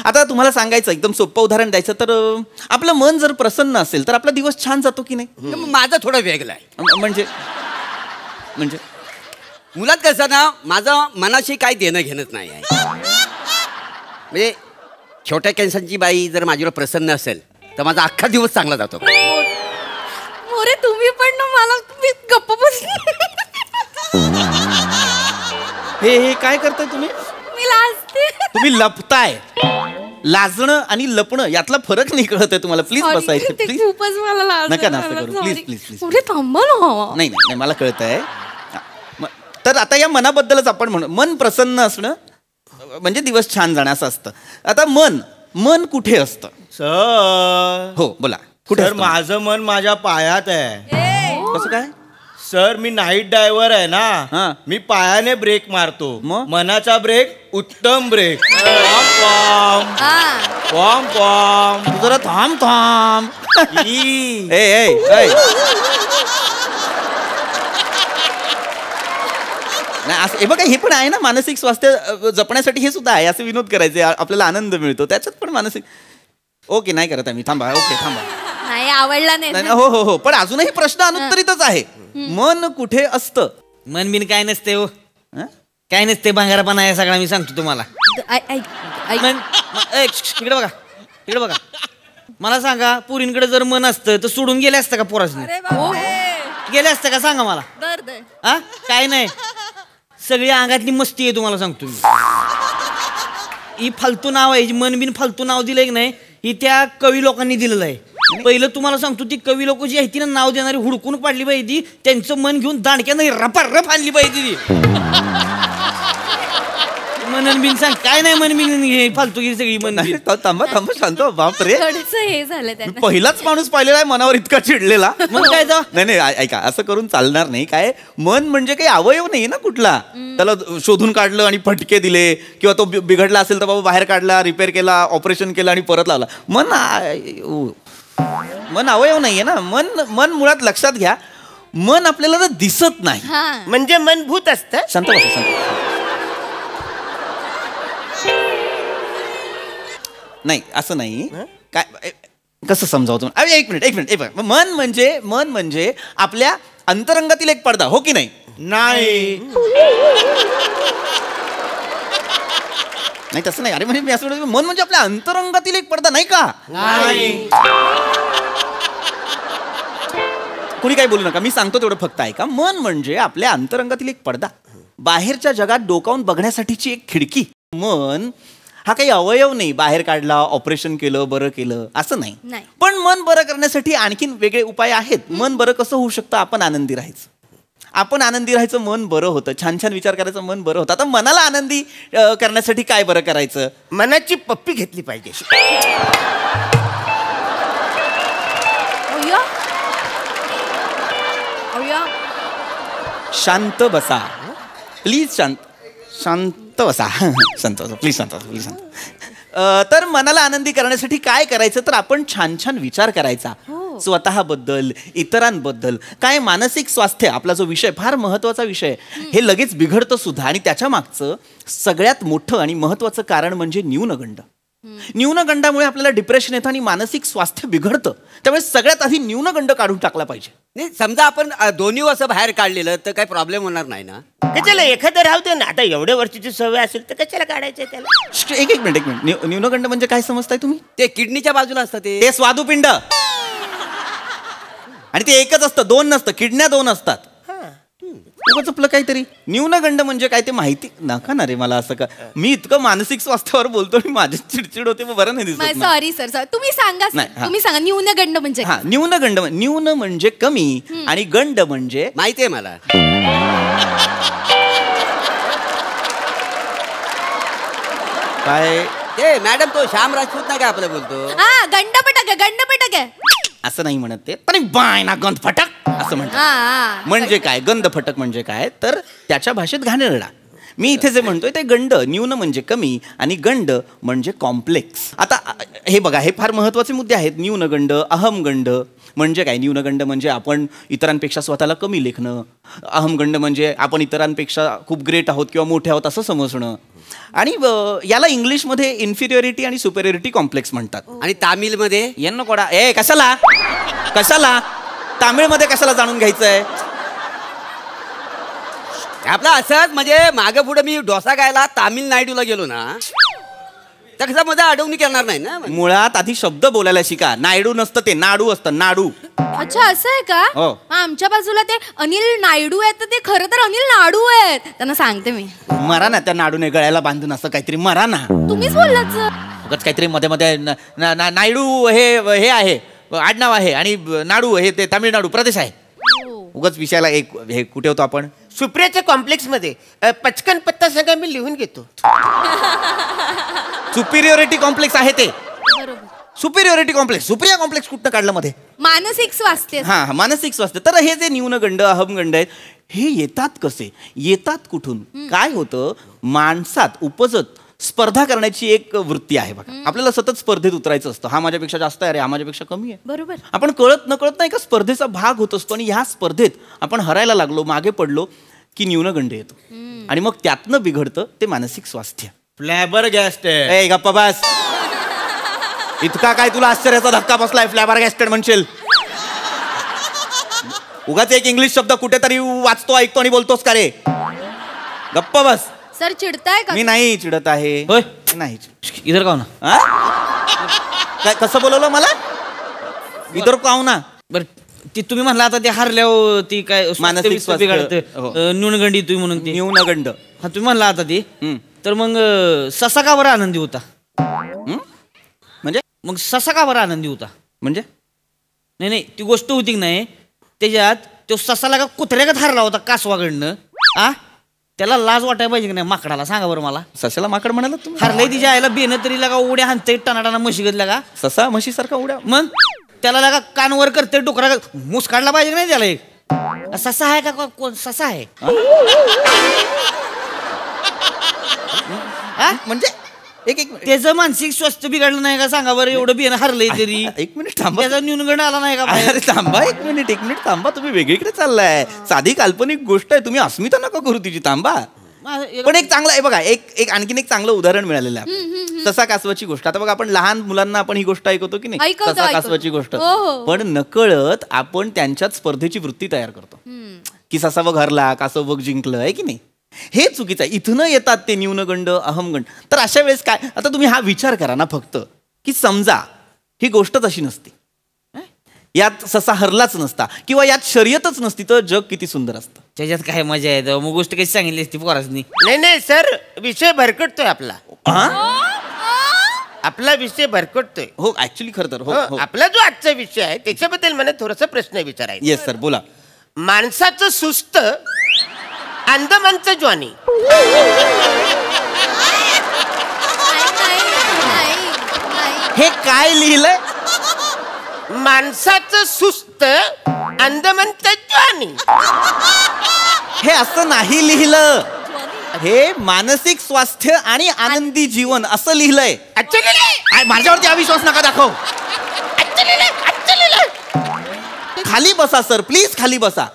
आता तुम्हाला सांगायचं एकदम सोपं उदाहरण द्यायचं तर आपलं मन जर प्रसन्न असेल तर आपला दिवस छान जातो की नाही. माझं थोडं वेगळं आहे. म्हणजे मुलात कसं ना माझं मनाशी काही देणं घेणंच नाही आहे. म्हणजे छोट्या कॅन्सरची बाई जर माझ्यावर प्रसन्न असेल तर माझा अख्खा दिवस चांगला जातो. मोरे तुम्ही पण ना मला गप्प हे काय करताय तुम्ही. मी लाजते. तुम्ही लपताय. लाजणं आणि लपणं यातला फरक नाही कळत आहे तुम्हाला. प्लीज बसायचं प्लीज. खूपच मला लाज. नका नास्ते करू प्लीज प्लीज प्लीज. मोरे थांबा ना. नाही मला कळत आहे. तर आता या मनाबद्दलच आपण म्हणू. मन प्रसन्न असणं म्हणजे दिवस छान जाणं असतं. आता मन कुठे असतं. सर हो बोला कुठे सर असतं? माझं मन माझ्या पायात आहे. कसं काय. सर मी नाईट ड्रायव्हर आहे हा. ना. मी पायाने ब्रेक मारतो. मग? मनाचा ब्रेक उत्तम ब्रेक. पॉम पॉम. तू जरा थांब. ई. ए नाही असं हे बघा हे पण आहे ना मानसिक स्वास्थ्य जपण्यासाठी हे सुद्धा आहे. असं विनोद करायचे आपल्याला आनंद मिळतो त्याच्यात पण मानसिक. ओके नाही करत आहे मी. थांबा ओके थांबा. नाही आवडला नाही. हो पण अजूनही प्रश्न अनुत्तरितच आहे. मन कुठे असतं. मन बिन काय नसते हो. काय नसते भांगारपणा आहे सगळा मी सांगतो तुम्हाला. इकडे बघा मला सांगा पुरींकडे जर मन असतं तर सोडून गेले असतं का पोरासने. गेले असतं का सांगा मला. हा काय नाही सगळी अंगातली मस्ती आहे तुम्हाला सांगतो मी. ही फालतू नाव आहे मन बिन फालतू नाव दिलंय की नाही ही त्या कवी लोकांनी दिलेलं आहे. पहिलं तुम्हाला सांगतो ती कवी लोक जी आहे ती नाव देणारी हुडकून पाडली पाहिजे. त्यांचं मन घेऊन दांडक्यानं रपारप आणली पाहिजे ती. मनन बिन सांग काय नाही मन बिन हे फालतूगिरी सगळी मन. थांबा शांत. बापरे हे झालं त्यांना. पहिलाच माणूस पाहिलेला आहे मनावर इतका चिडलेला. मग काय नाही ऐका असं करून चालणार नाही. काय मन म्हणजे काही अवयव नाही ना कुठला. त्याला शोधून काढलं आणि फटके दिले किंवा तो बिघडला असेल तर बाबा बाहेर काढला रिपेअर केला ऑपरेशन केलं आणि परत लावला. मन अवयव नाहीये ना. मन मुळात लक्षात घ्या मन आपल्याला ना दिसत नाही. म्हणजे मन भूत असतं. शांत बसा नाही असं नाही. काय कसं समजावतो. एक मिनिट मन म्हणजे आपल्या अंतरंगातील एक पडदा हो की नाही. नाही तसं नाही. अरे म्हणजे मी असं म्हणतो मन म्हणजे आपल्या अंतरंगातील एक पडदा नाही का. कोणी काही बोलू नका मी सांगतो तेवढं फक्त ऐका. मन म्हणजे आपल्या अंतरंगातील एक पडदा बाहेरच्या जगात डोकावून बघण्यासाठीची एक खिडकी. मन हा काही अवयव नाही. बाहेर काढला ऑपरेशन केलं बरं केलं असं नाही. पण मन बरं करण्यासाठी आणखीन वेगळे उपाय आहेत. मन बरं कसं होऊ शकतं. आपण आनंदी राहायचं मन बरं होतं. छान विचार करायचं मन बरं होतं. आता मनाला आनंदी करण्यासाठी काय बरं करायचं. मनाची पप्पी घेतली पाहिजे. शांत बसा. प्लीज शांत बसा शांत बसा प्लीज शांत बसा प्लीज शांत. तर मनाला आनंदी करण्यासाठी काय करायचं तर आपण छान छान विचार करायचा स्वतःबद्दल, इतरांबद्दल. काय मानसिक स्वास्थ्य आपला जो विषय फार महत्वाचा विषय हे लगेच बिघडतं सुद्धा आणि त्याच्या मागचं सगळ्यात मोठं आणि महत्वाचं कारण म्हणजे न्यूनगंड. न्यूनगंडामुळे आपल्याला डिप्रेशन येतं आणि मानसिक स्वास्थ्य बिघडतं. त्यामुळे सगळ्यात आधी न्यूनगंड काढून टाकला पाहिजे. नाही समजा आपण दोन्ही असं बाहेर काढलेलं तर काही प्रॉब्लेम होणार नाही ना. त्याला एखादं राहू दे ना. आता एवढ्या वर्षीची सवय असेल तर कशाला काढायचं त्याला. एक मिनिट न्यूनगंड म्हणजे काय समजताय तुम्ही? ते किडनीच्या बाजूला असतं ते स्वादुपिंड. आणि ते एकच असतं, 2 नसतं. किडन्या 2 असतात. आपलं काहीतरी न्यूनगंड म्हणजे काय ते माहिती नका ना रे मला. असं का मी इतकं मानसिक स्वास्थ्यावर बोलतो आणि माझी चिडचिड होते मग बरं नाही दिसत. सॉरी सर तुम्ही सांगा तुम्ही सांगा न्यूनगंड म्हणजे हा न्यूनगंड. न्यून म्हणजे कमी आणि गंड म्हणजे माहितीये मला. काय ते मॅडम तो श्याम राजपूत नाही का आपलं बोलतो. हा गंडपटक आहे असं नाही म्हणत ते. पण बाय ना गंध फटक असं म्हणतात. म्हणजे काय गंध फटक म्हणजे काय तर त्याच्या भाषेत घाणेरडा. मी इथे जे म्हणतोय ते गंड. न्यून म्हणजे कमी आणि गंड म्हणजे कॉम्प्लेक्स. आता हे बघा हे फार महत्वाचे मुद्दे आहेत. न्यूनगंड, अहमगंड म्हणजे काय? न्यूनगंड म्हणजे आपण इतरांपेक्षा स्वतःला कमी लेखणं. अहमगंड म्हणजे आपण इतरांपेक्षा खूप ग्रेट आहोत किंवा मोठे आहोत असं समजणं. आणि याला इंग्लिशमध्ये इन्फिरियरिटी आणि सुपेरियरिटी कॉम्प्लेक्स म्हणतात. आणि तामिळमध्ये यांना कोडा कशाला तामिळमध्ये कशाला जाणून घ्यायचंय? आपला असंच म्हणजे मागे पुढे मी डोसा गायला तामिळनाडूला गेलो ना तर कसं मध्ये अडवणी करणार नाही ना. मुळात आधी शब्द बोलायला शिका. नायडू नसतं ते नाडू असतं. नाडू. अच्छा असं आहे का? आमच्या बाजूला ते अनिल नायडू आहेत तर ते खरं तर अनिल नाडू आहेत. त्यांना सांगते मी. मरा ना त्या नाडूने गळ्याला बांधून असं काहीतरी मरा ना. तुम्हीच बोललात सर. उगाच काहीतरी मध्ये मध्ये नायडू हे आहे आडनाव आहे आणि नाडू हे ते तामिळनाडू प्रदेश आहे. उगाच विषयाला एक हे कुठे होतो आपण? सुप्रियाच्या कॉम्प्लेक्स मध्ये पचकन पत्ता सगळं मी लिहून घेतो. सुपिरियरिटी कॉम्प्लेक्स आहे ते. Superiority complex. सुप्रिया कॉम्प्लेक्स कुठं काढलं मध्ये? मानसिक स्वास्थ्य. हा मानसिक स्वास्थ्य. तर हे जे न्यूनगंड अहमगंड आहेत हे येतात कसे? येतात कुठून? काय होतं माणसात उपजत स्पर्धा करण्याची एक वृत्ती आहे बघा. आपल्याला सतत स्पर्धेत उतरायचं असतं. हा माझ्यापेक्षा जास्त आहे, अरे हा माझ्यापेक्षा कमी आहे. बरोबर. आपण कळत न कळत नाही का स्पर्धेचा भाग होत असतो आणि ह्या स्पर्धेत आपण हरायला लागलो, मागे पडलो की न्यूनगंड येतो आणि मग त्यातनं बिघडतं ते मानसिक स्वास्थ्य. फ्लॅबरगॅस्टेड. ए गप्पा बस. इतका काय तुला आश्चर्याचा धक्का बसलाय फ्लॅबरगॅस्टेड म्हणशील? उगाच एक इंग्लिश शब्द कुठेतरी वाचतो ऐकतो आणि बोलतोस का रे? गप्पा बस. सर चिडताय का? मी नाही चिडत आहे. होय नाही इधर का ना. काय कसं बोलवलं मला? इधर का ना. बरं ती तुम्ही म्हणला आता ते हरल्यावर ती काय मानसिक स्वास्थ्य न्यूनगंडी तुम्ही म्हणून ती न्यूनगंड. हा तुम्ही म्हणला आता ती तर मग ससा का बरं आनंदी होता? म्हणजे मग ससा का बरं आनंदी होता? म्हणजे नाही ती गोष्ट होती की नाही त्याच्यात तो ससाला का कुत्र्यागत हरला होता कासवाकडनं. त्याला लाज वाटायला पाहिजे की नाही माकडाला? सांगा बरं मला. सशाला माकड म्हणाला तुम्ही? हरलंय तिच्या आईला बेन तरी लागा उड्या हाणते टनाटाना म्हशीगत लागा. ससा म्हशीसारखा उड्या. मग त्याला लागा कानवर करते डोकरा मूस काढला पाहिजे की नाही त्याला? एक ससा आहे का कोण ससा आहे? म्हणजे एक त्याचं मानसिक स्वास्थ्य बिघडलं नाही का? सांगा बरं. एवढं बियाणं हरलंय तरी. एक मिनिट थांबा. त्याचा न्यूनगंड आला नाही का? अरे थांबा एक मिनिट थांबा. तुम्ही वेगळीकडे चाललाय. साधी काल्पनिक गोष्ट आहे. तुम्ही अस्मिता नका करू तिची. थांबा. पण एक चांगलं आहे बघा. एक आणखीन एक चांगलं उदाहरण मिळालेलं आहे. ससा कासवाची गोष्ट. आता बघा आपण लहान मुलांना आपण ही गोष्ट ऐकवतो की नाही? ससा कासवाची गोष्ट. पण नकळत आपण त्यांच्यात स्पर्धेची वृत्ती तयार करतो की ससा बघ हरला, कासव बघ जिंकलं, आहे की नाही? हे चुकीचं आहे. इथनं येतात ते न्यूनगंड अहमगंड. तर अशा वेळेस काय? आता तुम्ही हा विचार करा ना फक्त की समजा ही गोष्टच अशी नसती, यात ससा हरलाच नसता किंवा यात शर्यतच नसती तर जग किती सुंदर असतं. त्याच्यात काय मजा आहे? मग गोष्ट कशी सांगितली असती पोरासनी? नाही सर विषय भरकटतोय आपला. आपला विषय भरकटतोय. हो ऍक्च्युली खरं तर हो. आपला जो आजचा विषय आहे त्याच्याबद्दल मला थोडासा प्रश्न विचारायचा. येस सर बोला. माणसाचं सुस्त अंदमानचं ज्वानी. हे काय लिहिलंय? माणसाचं सुस्त अंदमानचं ज्वानी. हे असं नाही लिहिलं. हे मानसिक स्वास्थ्य आणि आनंदी जीवन असं लिहिलंय. माझ्यावरती अविश्वास नका दाखव. खाली बसा सर, प्लीज खाली बसा.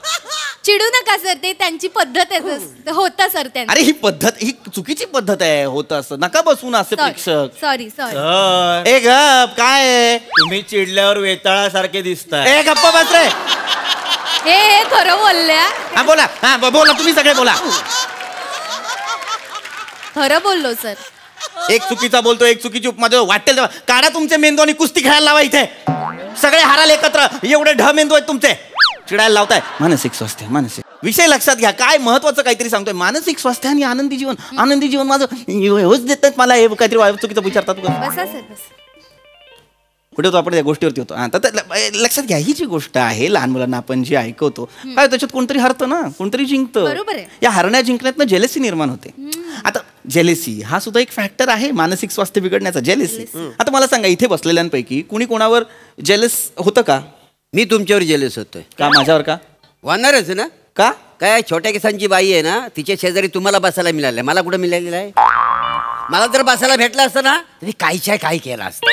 चिडू नका सर, ते त्यांची पद्धत आहे. होतं सर त्यांचं. अरे ही पद्धत, ही चुकीची पद्धत आहे. होतं असं नका बसून असे प्रेक्षक. Sorry sorry. ए गप, काय तुम्ही चिडल्यावर वेताळासारखे दिसताय. ए गप्पा बस रे. हे खरं बोलल्या. हा बोला, हा बोला, तुम्ही सगळे बोला. खरं बोललो सर. एक चुकीचा बोलतो, एक चुकीची उपमा देतो. वाटेल तेव्हा काढा तुमचे मेंदू आणि कुस्ती खेळायला लावा इथे. सगळे हाराल एकत्र. एवढे ढ मेंदू आहेत तुमचे, चिडायला लावताय. मानसिक स्वास्थ्य, मानसिक विषय लक्षात घ्या. काय महत्वाचं काहीतरी सांगतोय. मानसिक स्वास्थ्य आणि आनंदी जीवन. आनंदी जीवन माझं हेच देतात मला. हे काहीतरी चुकीचं विचारतात. बसा सर बस. कुठे होतो आपण त्या गोष्टीवरती होतो. तर लक्षात घ्या, ही जी गोष्ट आहे लहान मुलांना आपण जी ऐकवतो, काय त्याच्यात कोणतरी हरतं ना, कोणतरी जिंकतं. बरोबर आहे. या हरण्या जिंकण्यातनं जेलेसी निर्माण होते. आता जेलेसी हा सुद्धा एक फॅक्टर आहे मानसिक स्वास्थ्य बिघडण्याचा. जेलेसी. आता मला सांगा, इथे बसलेल्यांपैकी कुणी कोणावर जेलस होतं का? मी तुमच्यावर जेलस होतोय. का माझ्यावर? का होणारच ना. का? काय छोट्या केसांची बाई आहे ना, तिच्या शेजारी तुम्हाला बसायला मिळालं, मला कुठं मिळालेलं आहे? मला जर बसायला भेटलं असतं ना, तरी काहीच्या काही केलं असतं.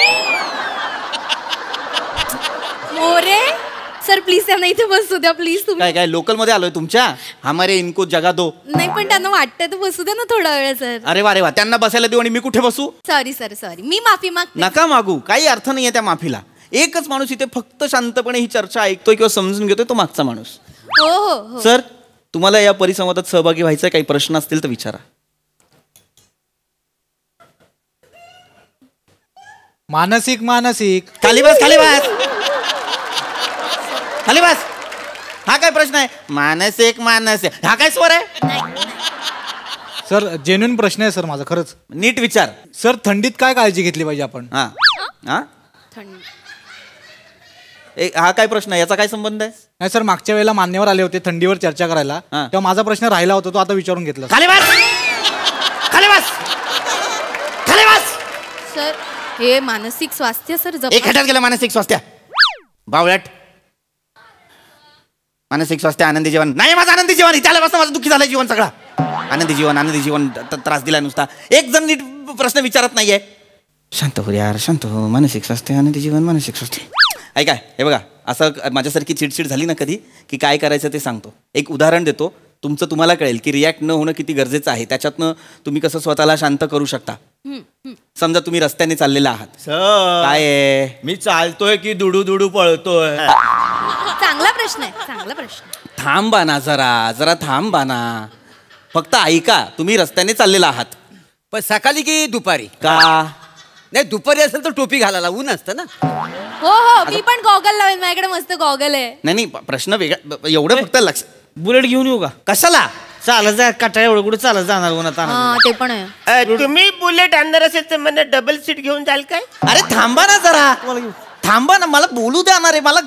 मोरे सर प्लीज त्यांना इथे बसू द्या प्लीज. तुम्ही काय काय लोकल मध्ये आलोय तुमच्या? हमारे इनको जगा दो. नाही पण त्यांना वाटतंय तर बसू द्या ना थोडा वेळ सर. अरे वा रे वा, त्यांना बसायला देऊ आणि मी कुठे बसू? Sorry sir sorry. मी माफी मागते. नका मागू, काही अर्थ नाहीये त्या माफीला. एकच माणूस इथे फक्त शांतपणे ही चर्चा ऐकतोय किंवा समजून घेतोय, तो मागचा माणूस. हो हो हो. सर तुम्हाला या परिसंवादात सहभागी व्हायचा, काही प्रश्न असतील तर विचारा. मानसिक मानसिक खाली बस, खाली बस, खाली बस. हा काय प्रश्न आहे? मानसिक मानसिक, हा काय स्वर आहे? सर जेन्युइन प्रश्न आहे सर माझा, खरंच. नीट विचार. सर थंडीत काय काळजी घेतली पाहिजे आपण? हा हा हा काय प्रश्न आहे? याचा काय संबंध आहे? नाही सर, मागच्या वेळेला मान्यवर आले होते थंडीवर चर्चा करायला, तेव्हा माझा प्रश्न राहिला होता, तो आता विचारून घेतला. खाली बस, खाली बस, खाली बस. सर हे मानसिक स्वास्थ्य सर एक खड्यात गेलं मानसिक स्वास्थ्य. बावळट. मानसिक स्वास्थ्य आनंदी जीवन नाही. माझं आनंदी जीवन त्याला बसतं, माझं दुःखी झालंय जीवन सगळं. आनंदी जीवन, आनंदी जीवन त्रास दिला नुसता. एक जण नीट प्रश्न विचारत नाहीये. शांत हो यार, शांत हो. मानसिक स्वास्थ्य, आनंदी जीवन, मानसिक स्वास्थ्य. ऐका, हे बघा, असं माझ्यासारखी चिडचिड झाली ना कधी, की काय करायचं ते सांगतो. एक उदाहरण देतो, तुमचं तुम्हाला कळेल की रिॲक्ट न होणं किती गरजेचं आहे. त्याच्यातनं तुम्ही कसं स्वतःला शांत करू शकता. समजा तुम्ही रस्त्याने चाललेला आहात. काय आहे? मी चालतोय की दुडू दुडू पळतोय? चांगला प्रश्न आहे, चांगला प्रश्न. थांबा ना जरा थांबा ना. फक्त ऐका, तुम्ही रस्त्याने चाललेला आहात. पण सकाळी की दुपारी? का नाही, दुपारी असेल तर टोपी घालायला, ऊन असतं ना. हो हो, मी पण गॉगल लावेन, माझ्याकडे मस्त गॉगल आहे. नाही, प्रश्न वेगळा. एवढं फक्त लक्ष. बुलेट घेऊन येऊ का? कशाला? चालत जा, काटा एवढं कुठे चालत जाणार उन्हात? हा ते पण आहे. तुम्ही बुलेट आणणार असेल तर मला डबल सीट घेऊन जाल काय? अरे थांबा ना जरा, थांबा ना, मला बोलू द्या ना रे. मला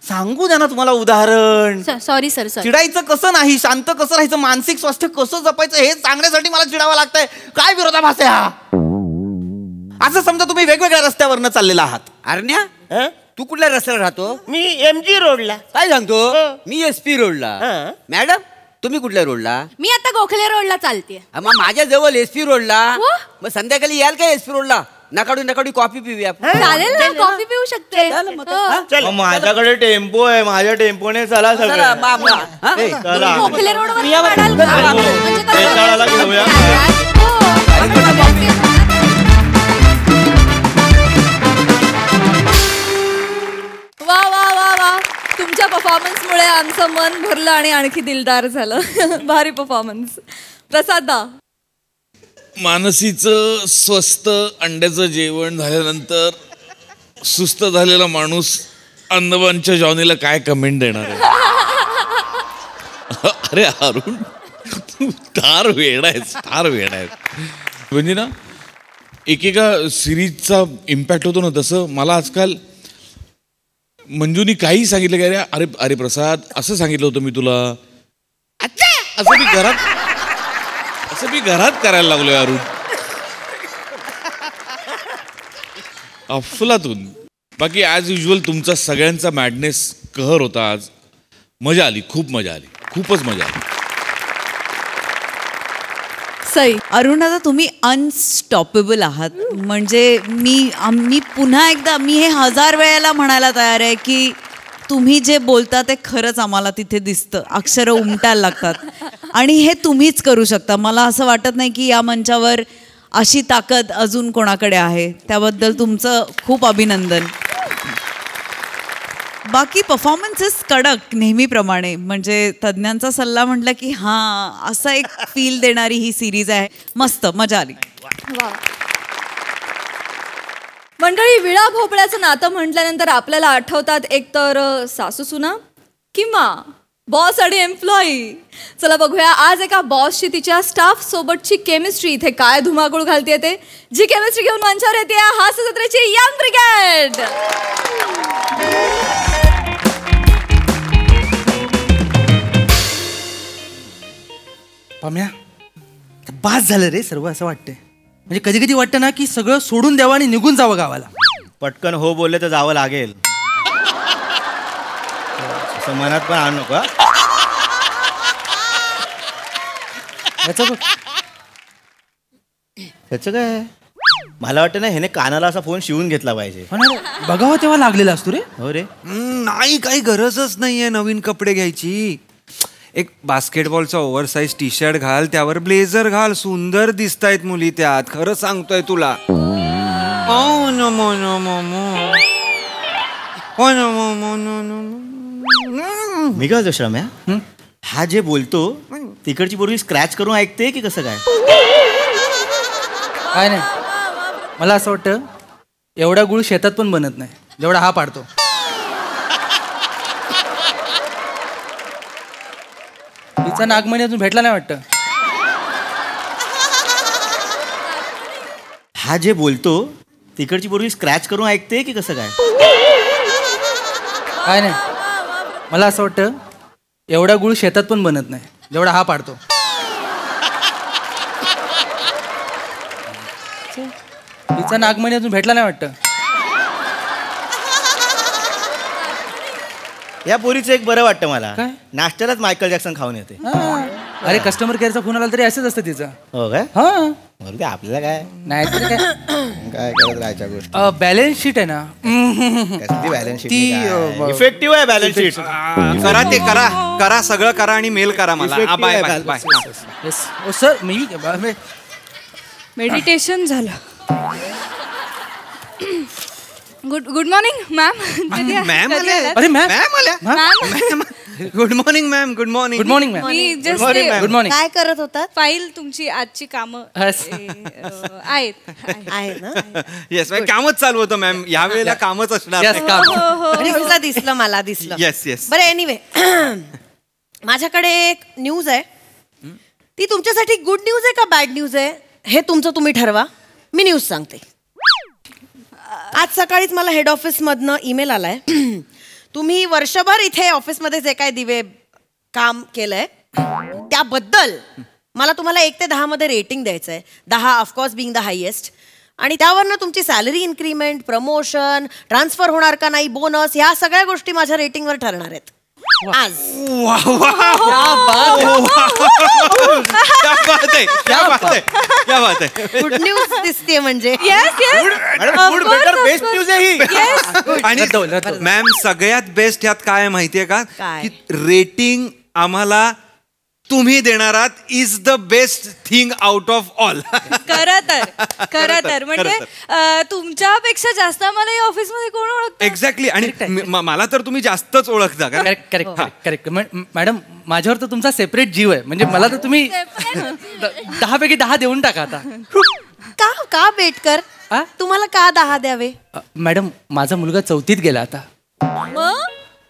सांगू द्या ना तुम्हाला उदाहरण. Sorry sir sorry. चिडायचं कसं नाही, शांत कसं राहायचं, मानसिक स्वास्थ्य कसं जपायचं हे सांगण्यासाठी मला चिडावं लागतंय. काय विरोधाभास आहे हा? असं समजा तुम्ही वेगवेगळ्या रस्त्यावरनं चाललेला आहात. अरण्या, तू कुठल्या रस्त्याला राहतो? मी MG रोडला. काय सांगतो? मी SP रोडला. मॅडम तुम्ही कुठल्या रोडला? मी आता गोखले रोडला चालते. मग माझ्या जवळ SP रोडला. मग संध्याकाळी याल काय SP रोडला? नकाडू कॉफी पिऊया. चालेल ना, कॉफी पिऊ शकते. माझ्याकडे टेम्पो आहे, माझ्या टेम्पोने चला सगळं. गोखले रोडवर घेऊया. वा वा वा वा, तुमच्या परफॉर्मन्समुळे आमचं मन भरलं आणि आणखी दिलदार झालं. भारी परफॉर्मन्स. प्रसादा, मानसीचं स्वस्त अंड्याचं जेवण झाल्यानंतर सुस्त झालेला माणूस अंदमानच्या जॉनीला काय कमेंट देणार आहे? अरे अरुण, तू फार वेडा आहेस, फार वेडा आहेस. म्हणजे ना, एकेका सिरीजचा इम्पॅक्ट होतो ना, तसं मला आजकाल मंजूनी काही सांगितलं की अरे अरे प्रसाद, असं सांगितलं होतं मी तुला. अच्छा, असं मी घरात करायला लागलोय अरुण. अफलातून. बाकी ॲज युजल तुमचा सगळ्यांचा मॅडनेस कहर होता आज. मजा आली, खूप मजा आली, खूपच मजा आली. सई. अरुणादा तुम्ही अनस्टॉपेबल आहात. म्हणजे मी पुन्हा एकदा मी हे 1000 वेळेला म्हणायला तयार आहे की तुम्ही जे बोलता ते खरंच आम्हाला तिथे दिसतं. अक्षरं उमटायला लागतात आणि हे तुम्हीच करू शकता. मला असं वाटत नाही की या मंचावर अशी ताकद अजून कोणाकडे आहे. त्याबद्दल तुमचं खूप अभिनंदन. बाकी परफॉर्मन्सेस कडक नेहमीप्रमाणे. म्हणजे तज्ज्ञांचा सल्ला म्हटलं की हां असं एक फील देणारी ही सिरीज आहे. मस्त मजा आली. मंडळी, विळा भोपळ्याचं नातं म्हटल्यानंतर आपल्याला आठवतात एकतर सासू सुना किंवा बॉस आणि एम्प्लॉई. चला बघूया आज एका बॉसची तिच्या स्टाफ सोबतची केमिस्ट्री इथे काय धुमाकूळ घालते ते. जी केमिस्ट्री घेऊन मंचावर येते हास्य जत्रेची यंग ब्रिगेड. पम्या बास झालं रे सर्व असं वाटतंय. म्हणजे कधी कधी वाटतं ना की सगळं सोडून द्यावं आणि निघून जावं गावाला. पटकन हो बोलले तर जावं लागेल. असं मनात पण आणू नका. त्याचं काय मला वाटतं ना ह्याने कानाला असा फोन शिवून घेतला पाहिजे. बघावं तेव्हा लागलेला असतो रे. हो रे. नाही काही गरजच नाहीये नवीन कपडे घ्यायची. एक बास्केटबॉलचा ओव्हरसाइज टी शर्ट घाल, त्यावर ब्लेझर घाल. सुंदर दिसतायत मुली त्यात. खरं सांगतोय तुला. मी काय श्रम्या हा जे बोलतो तिकडची पोरगी स्क्रॅच करून ऐकते की कसं काय? काय नाही मला असं वाटतं एवढा गुळ शेतात पण बनत नाही जेवढा हा पाडतो. तिचा नागमणी अजून भेटला नाही वाटतं. हा जे बोलतो तिकडची पोरगी स्क्रॅच करून ऐकते की कसं काय? काय नाही मला असं वाटतं एवढा गुळ शेतात पण बनत नाही जेवढा हा पाडतो. तिचा नागमणी अजून भेटला नाही वाटतं. या पोरीचं एक बरं वाटतं मला. नाश्त्यालाच मायकल जॅक्सन खाऊन येते. अरे कस्टमर केअरचा फोन आला तरी असंच असतं तिचं. हो काय? हा आपल्याला काय नाही तर काय काय करत राहायच्या गोष्टी. बॅलन्स शीट आहे ना बॅलन्स शीट ती इफेक्टिव्ह आहे बॅलन्स शीट. करा ते करा सगळं करा आणि मेल करा मला. Bye bye bye. सर मी मेडिटेशन झालं. Good morning ma'am. मॅम आल्या. अरे ma'am ma'am good morning ma'am. Good morning. Good morning ma'am. मी गुड मॉर्निंग. काय करत होता? फाईल तुमची आजची कामं आहेत ना. येस कामच चालू होतं मॅम. या वेळेला कामच असणार. दिसलं मला दिसलं. Yes yes. बरं एनिवे माझ्याकडे एक न्यूज आहे. ती तुमच्यासाठी गुड न्यूज आहे का बॅड न्यूज आहे हे तुमचं तुम्ही ठरवा. मी न्यूज सांगते. आज सकाळीच मला हेड ऑफिस मधनं ईमेल आलाय. तुम्ही वर्षभर इथे ऑफिसमध्ये जे काय दिवे काम केलंय त्याबद्दल मला तुम्हाला 1 ते 10 मध्ये रेटिंग द्यायचं आहे. 10 ऑफकोर्स बिंग द हायेस्ट. आणि त्यावरनं तुमची सॅलरी इन्क्रीमेंट, प्रमोशन, ट्रान्सफर होणार का नाही, बोनस, ह्या सगळ्या गोष्टी माझ्या रेटिंगवर ठरणार आहेत आज. गुड न्यूज दिसते म्हणजे. बेस्ट न्यूज आहे ही. आणि मॅम सगळ्यात बेस्ट ह्यात काय माहितीये का की रेटिंग आम्हाला तुम्ही देणारात is the best thing out of all. खरं तर म्हणजे तुमच्यापेक्षा जास्त मला या ऑफिस मध्ये कोण ओळखतं. एक्झॅक्टली. आणि मला तर तुम्ही जास्तच ओळखता. Correct madam. माझ्यावर तर तुमचा सेपरेट जीव आहे. म्हणजे मला तर तुम्ही 10 पैकी 10 देऊन टाका आता. का बेटकर तुम्हाला का 10 द्यावे? मॅडम माझा मुलगा 4थीत गेला आता.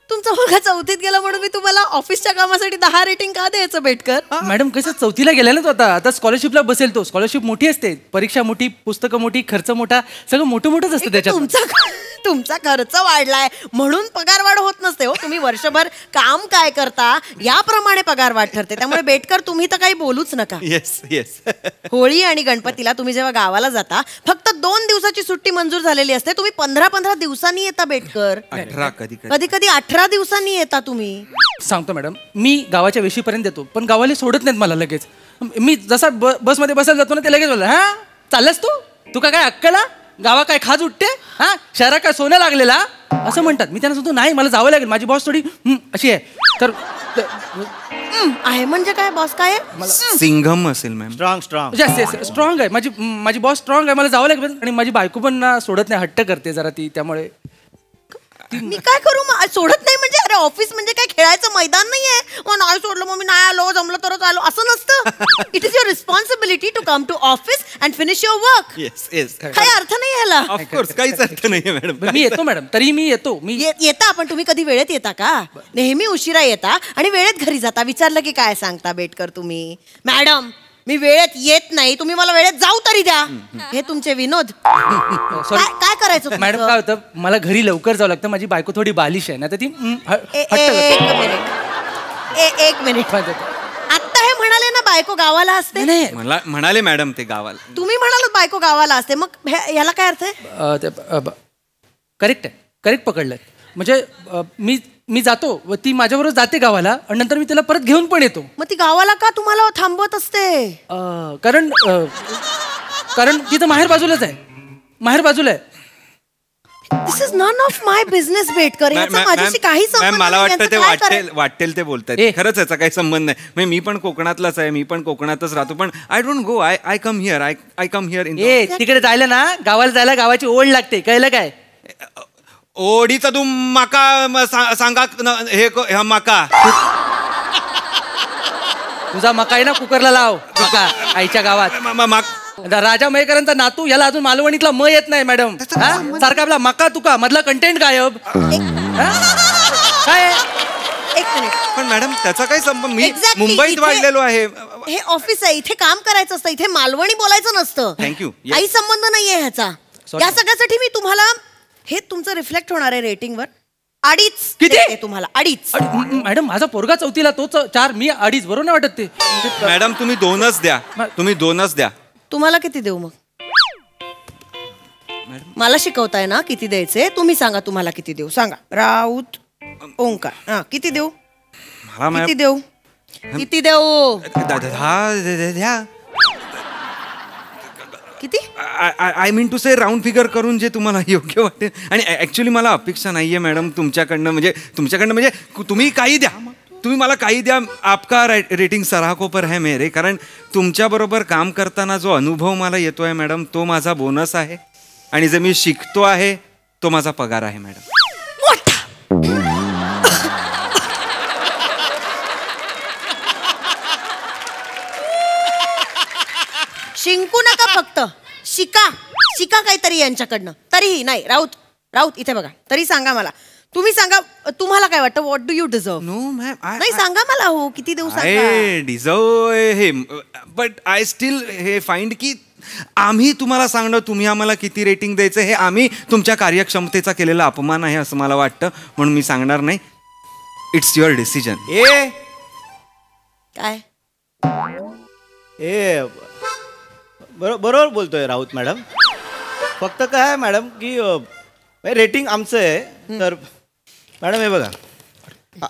तुमचा मुलगा 4थीत गेला म्हणून मी तुम्हाला ऑफिसच्या कामासाठी 10 रेटिंग का द्यायचं बेटकर? मॅडम कसं 4थीला गेला ना तो आता स्कॉलरशिपला बसेल. तो स्कॉलरशिप मोठी असते, परीक्षा मोठी, पुस्तकं मोठी, खर्च मोठा, सगळं मोठं मोठंच असतं त्याच्यात. तुमचा खर्च वाढलाय म्हणून पगारवाढ होत नसते हो. तुम्ही वर्षभर काम काय करता याप्रमाणे पगारवाढ ठरते. त्यामुळे बेटकर तुम्ही तर काही बोलूच नका. Yes yes. होळी आणि गणपतीला तुम्ही जेव्हा गावाला जाता फक्त 2 दिवसाची सुट्टी मंजूर झालेली असते. तुम्ही 15-15 दिवसांनी येता बेटकर. 18 कधी कधी 18 दिवसांनी येता तुम्ही. सांगतो मॅडम, मी गावाच्या वेशीपर्यंत येतो पण गावाले सोडत नाहीत मला लगेच. मी जसा बसमध्ये बसायला जातो ना ते लगेच बोलला, हा चाललास तू का काय अक्कला गावा काय खाज उठते, हा शहरात काय सोनं लागलेला असं म्हणतात. मी त्यांना सांगतो नाही मला जावं लागेल, माझी बॉस थोडी अशी आहे. तर आहे म्हणजे काय बॉस काय सिंघम असेल मॅम. स्ट्रॉंग आहे माझी बॉस स्ट्रॉंग आहे, मला जावं लागेल. आणि माझी बायको पण ना सोडत नाही, हट्ट करते जरा ती. त्यामुळे मी काय करू मग? सोडत नाही म्हणजे अरे ऑफिस म्हणजे काय खेळायचं मैदान नाहीये. मग नाही सोडलं मग मी नाही आलो, जमलं तरच आलो असं नसतं. It is your responsibility to come to office and finish your work. Yes yes. काही अर्थ नाही ह्याला. ऑफकोर्स काहीच अर्थ नाहीये मॅडम. मी येतो मॅडम, तरी मी येतो. मी येता पण तुम्ही कधी वेळेत येता का? नेहमी उशिरा येता आणि वेळेत घरी जाता. विचारलं की काय सांगता बेटकर तुम्ही? मॅडम मी वेळेत येत नाही, तुम्ही मला वेळेत जाऊ तरी द्या. हे तुमचे विनोद. काय करायचं मॅडम? काय होतं मला घरी लवकर जावं लागतं, माझी बायको थोडी बालिश आहे ना तर ती एक मिनिट. आता हे म्हणाले ना बायको गावाला असते. मला म्हणाले मॅडम ते गावाला. तुम्ही म्हणालात बायको गावाला असते, मग याला काय अर्थ आहे? करेक्ट आहे, करेक्ट पकडलंय. म्हणजे मी जातो व ती माझ्याबरोबर जाते गावाला आणि नंतर मी तिला परत घेऊन पण येतो. मग ती गावाला का तुम्हाला थांबवत असते? कारण तिथं माहेर बाजूलाच आहे, माहेर बाजूला आहे. This is none of my business Betkar. याचा माझ्याशी काही संबंध नाही. मला वाटतं ते वाटेल ते बोलतात. खरंच याचा काही संबंध नाही. म्हणजे मी पण कोकणातलाच आहे, मी पण कोकणातच राहतो. पण I don't go. I come here. I come here in. तिकडे जायला ना गावाला जायला गावाची ओढ लागते, कळलं काय? ओढीचा तू माका सांगा हे माका. तुझा मका आहे ना कुकरला लाव मका आईच्या गावात. राजा मयेकरांचा नातू याला अजून मालवणीतला म येत नाही मॅडम. सारखा आपला मका तुका मधला कंटेंट गायब. काय एक मिनिट. पण मॅडम त्याचा काय संबंध? मी मुंबईत वाढलेलो आहे. हे ऑफिस आहे, इथे काम करायचं असतं, इथे मालवणी बोलायचं नसतं. थँक्यू. काही संबंध नाहीये ह्याचा. या सगळ्यासाठी मी तुम्हाला हे तुमचं रिफ्लेक्ट होणार आहे रेटिंगवर. 2.5 किती तुम्हाला? 2.5. मॅडम माझा पोरगा 4थीला, तो 4, मी 2.5. बरोबर नाही वाटत ते? मॅडम तुम्ही 2च द्या. तुम्ही 2च द्या. तुम्हाला किती देऊ मग? मला शिकवताय ना किती द्यायचे? तुम्ही सांगा तुम्हाला किती देऊ. सांगा. राऊत ओंकार किती देऊ? किती देऊ? किती देऊ? द्या. किती? I mean to say round figure करून जे तुम्हाला योग्य वाटेल. आणि ऍक्च्युली मला अपेक्षा नाहीये मॅडम तुमच्याकडनं. म्हणजे तुम्ही काही द्या, तुम्ही मला काही द्या. आपका रेटिंग सराहको पर है मेरे. कारण तुमच्याबरोबर काम करताना जो अनुभव मला येतोय मॅडम तो माझा बोनस आहे. आणि जे मी शिकतो आहे तो माझा पगार आहे मॅडम. शिंकू नका, फक्त शिका काहीतरी यांच्याकडनं. तरीही नाही. राऊत इथे बघा. तरी सांगा मला, तुम्ही सांगा तुम्हाला काय वाटतं? What do you deserve? No ma'am. नाही सांगा मला. हो किती देऊ सांगा. आय डिझर्व हे, बट आय स्टील हे फाइंड की आम्ही तुम्हाला सांगणं तुम्ही आम्हाला किती रेटिंग द्यायचं हे आम्ही तुमच्या कार्यक्षमतेचा केलेला अपमान आहे असं मला वाटतं. म्हणून मी सांगणार नाही. It's your decision. काय बरोबर बोलतोय राऊत मॅडम. फक्त काय मॅडम की रेटिंग आमचं आहे. तर मॅडम हे बघा,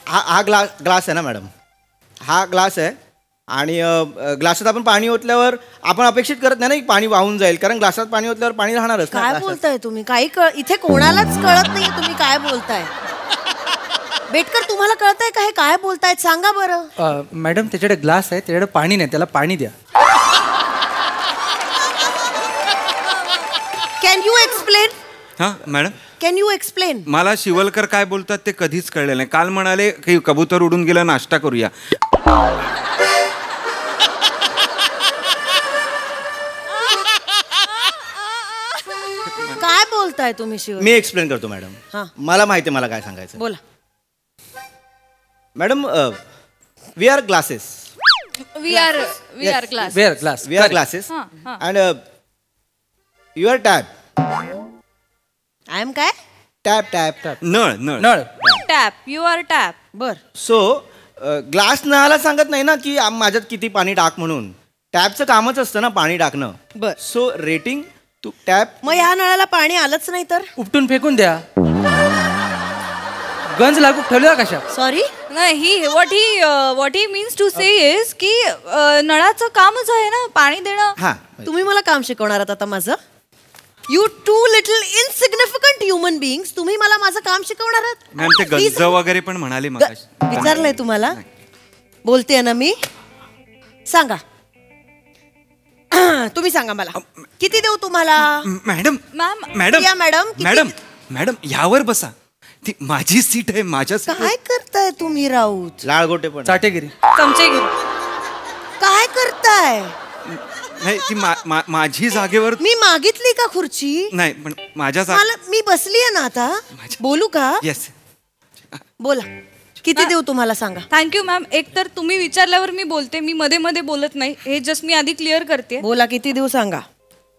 हा ग्लास आहे ना मॅडम, हा ग्लास आहे. आणि ग्लासात आपण पाणी ओतल्यावर आपण अपेक्षित करत नाही ना की पाणी वाहून जाईल, कारण ग्लासात पाणी ओतल्यावर पाणी राहणारच. काय बोलताय तुम्ही? काही इथे कोणालाच कळत नाही तुम्ही काय बोलताय. बेटकर तुम्हाला कळतंय का हे काय बोलतायत? सांगा बरं. मॅडम त्याच्याकडे ग्लास आहे, त्याच्याकडे पाणी नाही, त्याला पाणी द्या. Can you explain? हा मॅडम कॅन यू एक्सप्लेन? मला शिवलकर काय बोलतात ते कधीच कळलेलं नाही. काल म्हणाले की कबूतर उडून गेला, नाश्ता करूया. काय बोलताय तुम्ही शिव? मी एक्सप्लेन करतो मॅडम. मला माहिती आहे मला काय सांगायचं. बोला madam. We are glasses. We are glass. We are glasses and you are tap. I am काय? टॅप टॅप नळ नळ नळ टॅप यू आर टॅप. बर सो ग्लास नळाला सांगत नाही ना की माझ्यात किती पाणी टाक म्हणून. टॅपचं कामच असतं ना पाणी टाकणं. बर सो रेटिंग टू टॅप. मग ह्या नळाला पाणी आलंच नाही तर उपटून फेकून द्या. गंज लागू ठेवला कशा. सॉरी नाही what he means to say is की नळाचं कामच आहे ना पाणी देणं. हा तुम्ही मला काम शिकवणार आहात आता माझं. You two little insignificant human beings, तुम्ही मला माझं काम शिकवणार आहात. मॅम ते गंज वगैरे पण म्हणाले मग. विचारलंय तुम्हाला. बोलते ना मी. सांगा तुम्ही सांगा मला किती देऊ तुम्हाला. मॅडम मॅम मॅडम या मॅडम मॅडम मॅडम यावर बसा. ती माझी सीट आहे माझ्या काय करताय तुम्ही राऊत. लाळगोटे पण चाटेगिरी चमचेगिरी. काय करताय. नाही ती माझी जागेवर. मी मागितली का खुर्ची. नाही पण माझ्या मला मी बसली आहे ना आता. बोलू का. येस बोला किती देऊ तुम्हाला सांगा. Thank you ma'am. एक तर तुम्ही विचारल्यावर मी बोलते, मी मध्ये मध्ये बोलत नाही, हे जस्ट मी आधी क्लिअर करते. बोला किती देऊ सांगा.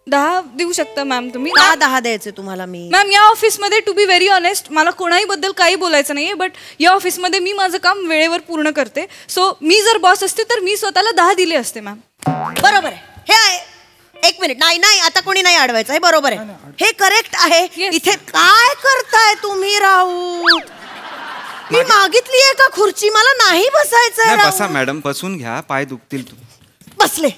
10 देऊ शकता मॅम तुम्ही. 10 द्यायचे तुम्हाला मी. मॅम या ऑफिसमध्ये टू बी व्हेरी ऑनेस्ट मला कोणाही बद्दल काही बोलायचं नाहीये, बट या ऑफिसमध्ये मी माझं काम वेळेवर पूर्ण करते. सो मी जर बॉस असते तर मी स्वतःला 10 दिले असते मॅम. बरोबर आहे. हे आहे. एक मिनिट. नाही नाही आता कोणी नाही अडवायचं आहे. बरोबर आहे. हे करेक्ट आहे. इथे काय करताय तुम्ही राऊत. मी मागितली आहे का खुर्ची. मला नाही बसायचंय. बसा मॅडम बसून घ्या पाय दुखतील. बसले.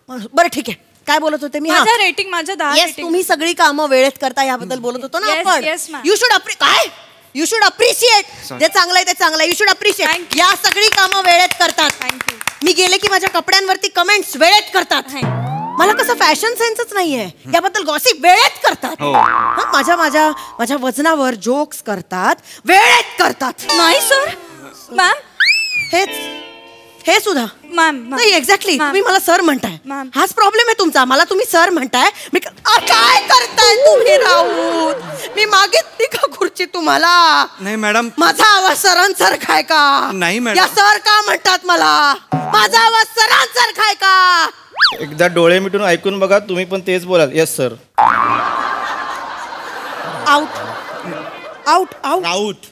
बरं ठीक आहे. काय बोलत होते मी. माझं रेटिंग माझं 10 रेटिंग. तुम्ही सगळी कामं वेळेत करता याबद्दल बोलत होतो ना आपण. यू शुड काय यू शुड अप्रिशिएट. जे चांगलं आहे ते चांगलं आहे. You should appreciate. या सगळी कामं वेळेत करतात. थँक्यू. मी गेले की माझ्या कपड्यांवरती कमेंट्स वेळेत करतात. मला कसं फॅशन सेन्सच नाहीये. याबद्दल गॉसिप वेळेत करतात. माझ्या माझ्या माझ्या वजनावर जोक्स करतात. वेळेत करतात. नाही सर. मॅम हे सुद्धा मॅम नाही. एक्झॅक्टली. तुम्ही मला सर म्हणताय. मॅम. हाच प्रॉब्लेम आहे तुमचा. मला तुम्ही सर म्हणताय. मी काय करताय तुम्ही राऊत. मी मागितली का खुर्ची तुम्हाला. नाही मॅडम माझा आवाज सरांसारखा आहे का. नाही मॅडम. या सर का म्हणतात मला. माझा आवाज सरांसारखा आहे का. एकदा डोळे मिटून ऐकून बघा. तुम्ही पण तेच बोलाल. Yes sir. Out out out Raut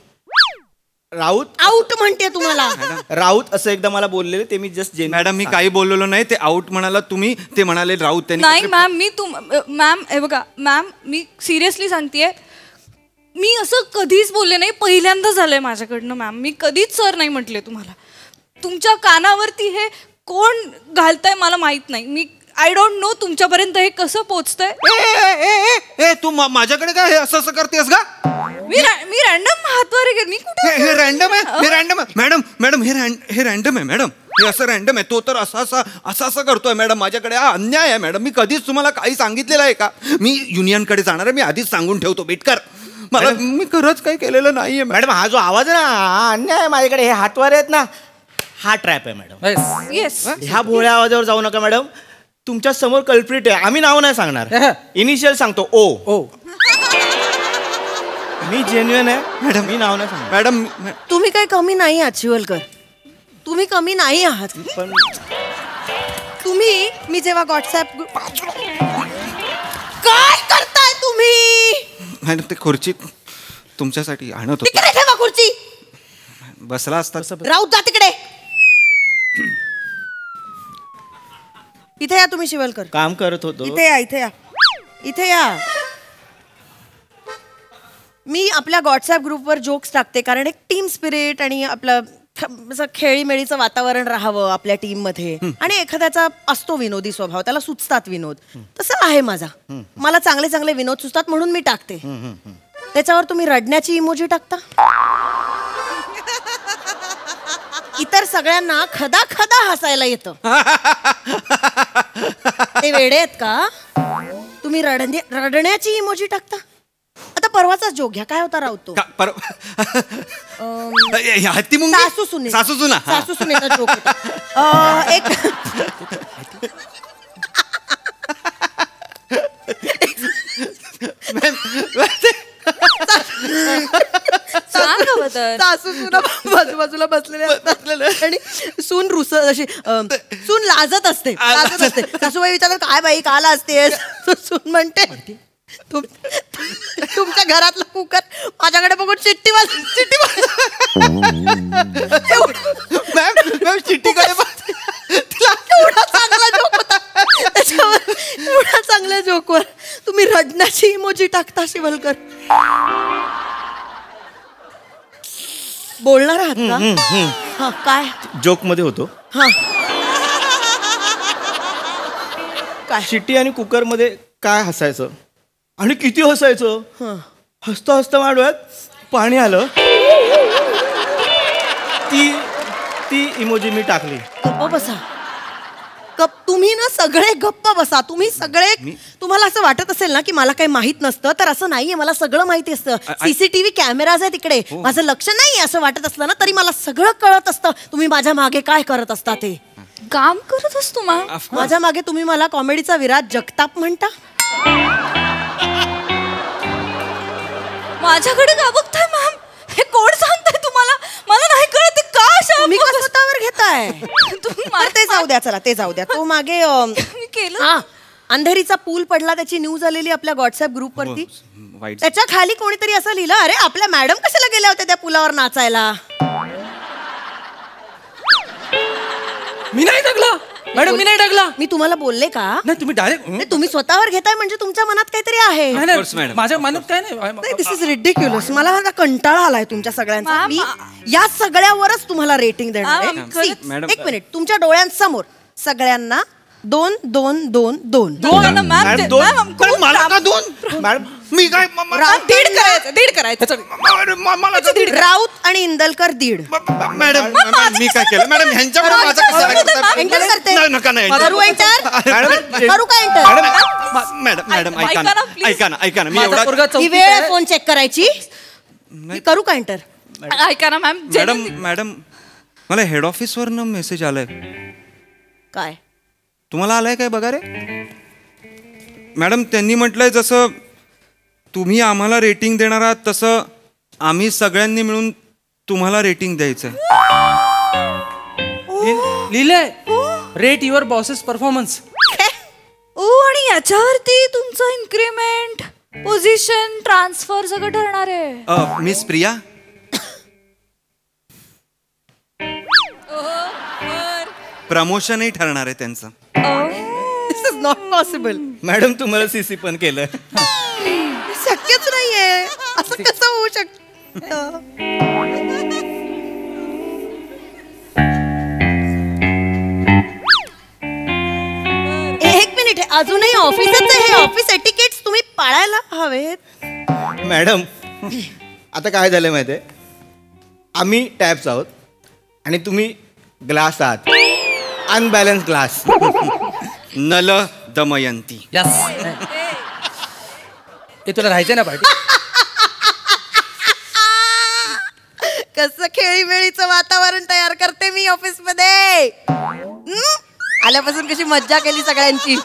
Raut out म्हणते तुम्हाला. राऊत असं एकदा मला बोललेले ते मी जस्ट. मॅडम मी काही बोललेलो नाही. ते आउट म्हणाला तुम्ही. ते म्हणाले राऊत त्यांनी. नाही मॅम मी मॅम हे बघा मॅम मी सिरियसली सांगतेय मी असं कधीच बोलले नाही. पहिल्यांदा झालंय माझ्याकडनं मॅम. मी कधीच सर नाही म्हटले तुम्हाला. तुमच्या कानावरती हे कोण घालताय मला माहित नाही. मी आय डोंट नो तुमच्यापर्यंत हे कसं पोहोचतंय. तू माझ्याकडे काय हे असं करतेस का. मी रॅन्डम हातवारे गेले. मी कुठे हे रॅन्डम आहे. हे रॅन्डम आहे मॅडम. मॅडम हे रॅन्डम आहे मॅडम. हे असं रॅन्डम आहे. तो तर असं करतोय मॅडम. माझ्याकडे हा अन्याय आहे मॅडम. मी कधीच तुम्हाला काही सांगितलेलं आहे का. मी युनियनकडे जाणार आहे. मी आधीच सांगून ठेवतो. बेटकर मला मी खरंच काही केलेलं नाहीये मॅडम. हा जो आवाज आहे ना हा अन्याय आहे. माझ्याकडे हे हातवारे आहेत ना हा ट्रॅप आहे मॅडम. येस. ह्या भोळ्या आवाजावर जाऊ नका मॅडम. तुमच्या समोर कल्प्रिट आहे. आम्ही नाव नाही सांगणार. इनिशियल सांगतो ओ. मी जेन्युइन आहे मॅडम. मी नाव नाही सांगणार. मॅडम तुम्ही काही कमी नाही आहात शिवलकर. तुम्ही कमी नाही आहात. पण तुम्ही मी जेव्हा व्हॉट्सअप काय करताय तुम्ही. मॅडम ते खुर्ची तुमच्यासाठी आणत तिकडे ठेवा खुर्ची. बसला असता. राऊत जा तिकडे. इथे या तुम्ही शिवलकर. काम करत होतो. इथे या इथे या इथे या. मी आपल्या व्हॉट्सअप ग्रुपवर जोक्स टाकते कारण एक टीम स्पिरिट आणि आपलं खेळीमेळीचं वातावरण राहावं आपल्या टीम मध्ये. आणि एखाद्याचा असतो विनोदी स्वभाव. त्याला सुचतात विनोद. तसं आहे माझा. मला चांगले चांगले विनोद सुचतात म्हणून मी टाकते. त्याच्यावर तुम्ही रडण्याची इमोजी टाकता. इतर सगळ्यांना खदा खदा हसायला येतं. ते वेडे आहेत का. तुम्ही रडण्याची इमोजी टाकता. आता परवाचा जोक घ्या. काय होता राऊत तो. सासू सुने. सासू सुना. सासू सुनेचा जोक होता. एक सासू सुना बाजूबाजूला बसलेले आणि सून सून लाजत असते. सासूबाई विचारतात काय बाई काला असतेस. सून म्हणते तुमच्या घरातला कुकर माझ्याकडे बघून चिट्टी मॅम चिट्टीकडे एवढा चांगला जोक होता त्याच्यावर, एवढा चांगल्या जोकवर तुम्ही रडण्याची इमोजी टाकता शिवलकर. बोलणार आहात का? हा काय जोक मध्ये होतो. हा काय शिट्टी आणि कुकर मध्ये काय हसायचं आणि किती हसायचं. हसता हसता माझ्या डोळ्यात पाणी आलं. ती इमोजी मी टाकली. गप्प बसा. तुम्ही ना सगळे गप्प बसा. तुम्ही सगळे, तुम्हाला असं वाटत असेल ना की मला काही माहित नसतं, तर असं नाहीये. मला सगळं माहिती असतं. सीसीटीव्ही कॅमेराज आहे तिकडे. माझं लक्ष नाही असं वाटत असलं ना तरी मला सगळं कळत असतं. तुम्ही माझ्या मागे काय करत असता ते काम करत असतो माझ्या मागे. तुम्ही मला कॉमेडीचा विराट जगताप म्हणता. माझ्याकडे का बघताय मॅम? हे कोण सांगताय तुम्हाला? मला नाही कळत का अशा तुम्ही का स्वतःवर घेताय? ते जाऊ द्या, चला ते जाऊ द्या. तो मागे केलं अंधेरीचा पूल पडला त्याची न्यूज आलेली आपल्या व्हॉट्सअप ग्रुप वरती. त्याच्या खाली कोणीतरी असं लिहिलं, अरे आपल्या मॅडम कशाला गेल्या होत्या त्या पुलावर नाचायला. मी नाही टाकला मॅडम, मी नाही टाकला. मी तुम्हाला बोलले का? नाही, तुम्ही डायरेक्ट तुम्ही स्वतःवर घेताय म्हणजे तुमच्या मनात काहीतरी आहे. माझ्या मनात काय नाही. दिस इज रिडिक्युलस. मला आता कंटाळा आलाय तुमच्या सगळ्यांचा. मी या सगळ्यावरच तुम्हाला रेटिंग देणार आहे. एक मिनिट, तुमच्या डोळ्यांसमोर सगळ्यांना 2 2 2 2 मी काय दीड करायचं. राऊत आणि इंदलकर 1.5. मॅडम मी काय केलं मॅडम? ह्यांच्याकडे माझा एंटर करते. करू का मॅडम ऐका ना मी एवढा ही वेळ फोन चेक करायची. करू का एंटर? ऐका ना मॅम. मॅडम मला हेड ऑफिस वरनं मेसेज आलाय. काय तुम्हाला आलाय काय बघा रे. मॅडम त्यांनी म्हटलंय जसं तुम्ही आम्हाला रेटिंग देणार आहात तसं आम्ही सगळ्यांनी मिळून तुम्हाला रेटिंग द्यायचं. लिहिलंय रेट युअर बॉसेस परफॉर्मन्स. आणि याच्यावरती तुमचं इन्क्रीमेंट, पोझिशन, ट्रान्सफर सगळं ठरणार आहे. मिस प्रिया, प्रमोशनही ठरणार आहे त्यांचं. दिस इज नॉट पॉसिबल. मॅडम तुम्हाला सीसी पण केलं. शक्यच नाहीये. असं कसं होऊ शकतं? एक मिनिट, अजूनही ऑफिसच आहे. ऑफिस एटिकेट्स तुम्ही पाळायला हवेत. मॅडम आता काय झालं माहितीये, आम्ही टॅप्स आहोत आणि तुम्ही ग्लास आहात. Unbalance glass. नल दमयंती. यस. हे तुला राहायचंय ना पार्टी? कसं खेळीमेळीचं वातावरण तयार करते मी ऑफिस मध्ये. आल्यापासून कशी मज्जा केली सगळ्यांची.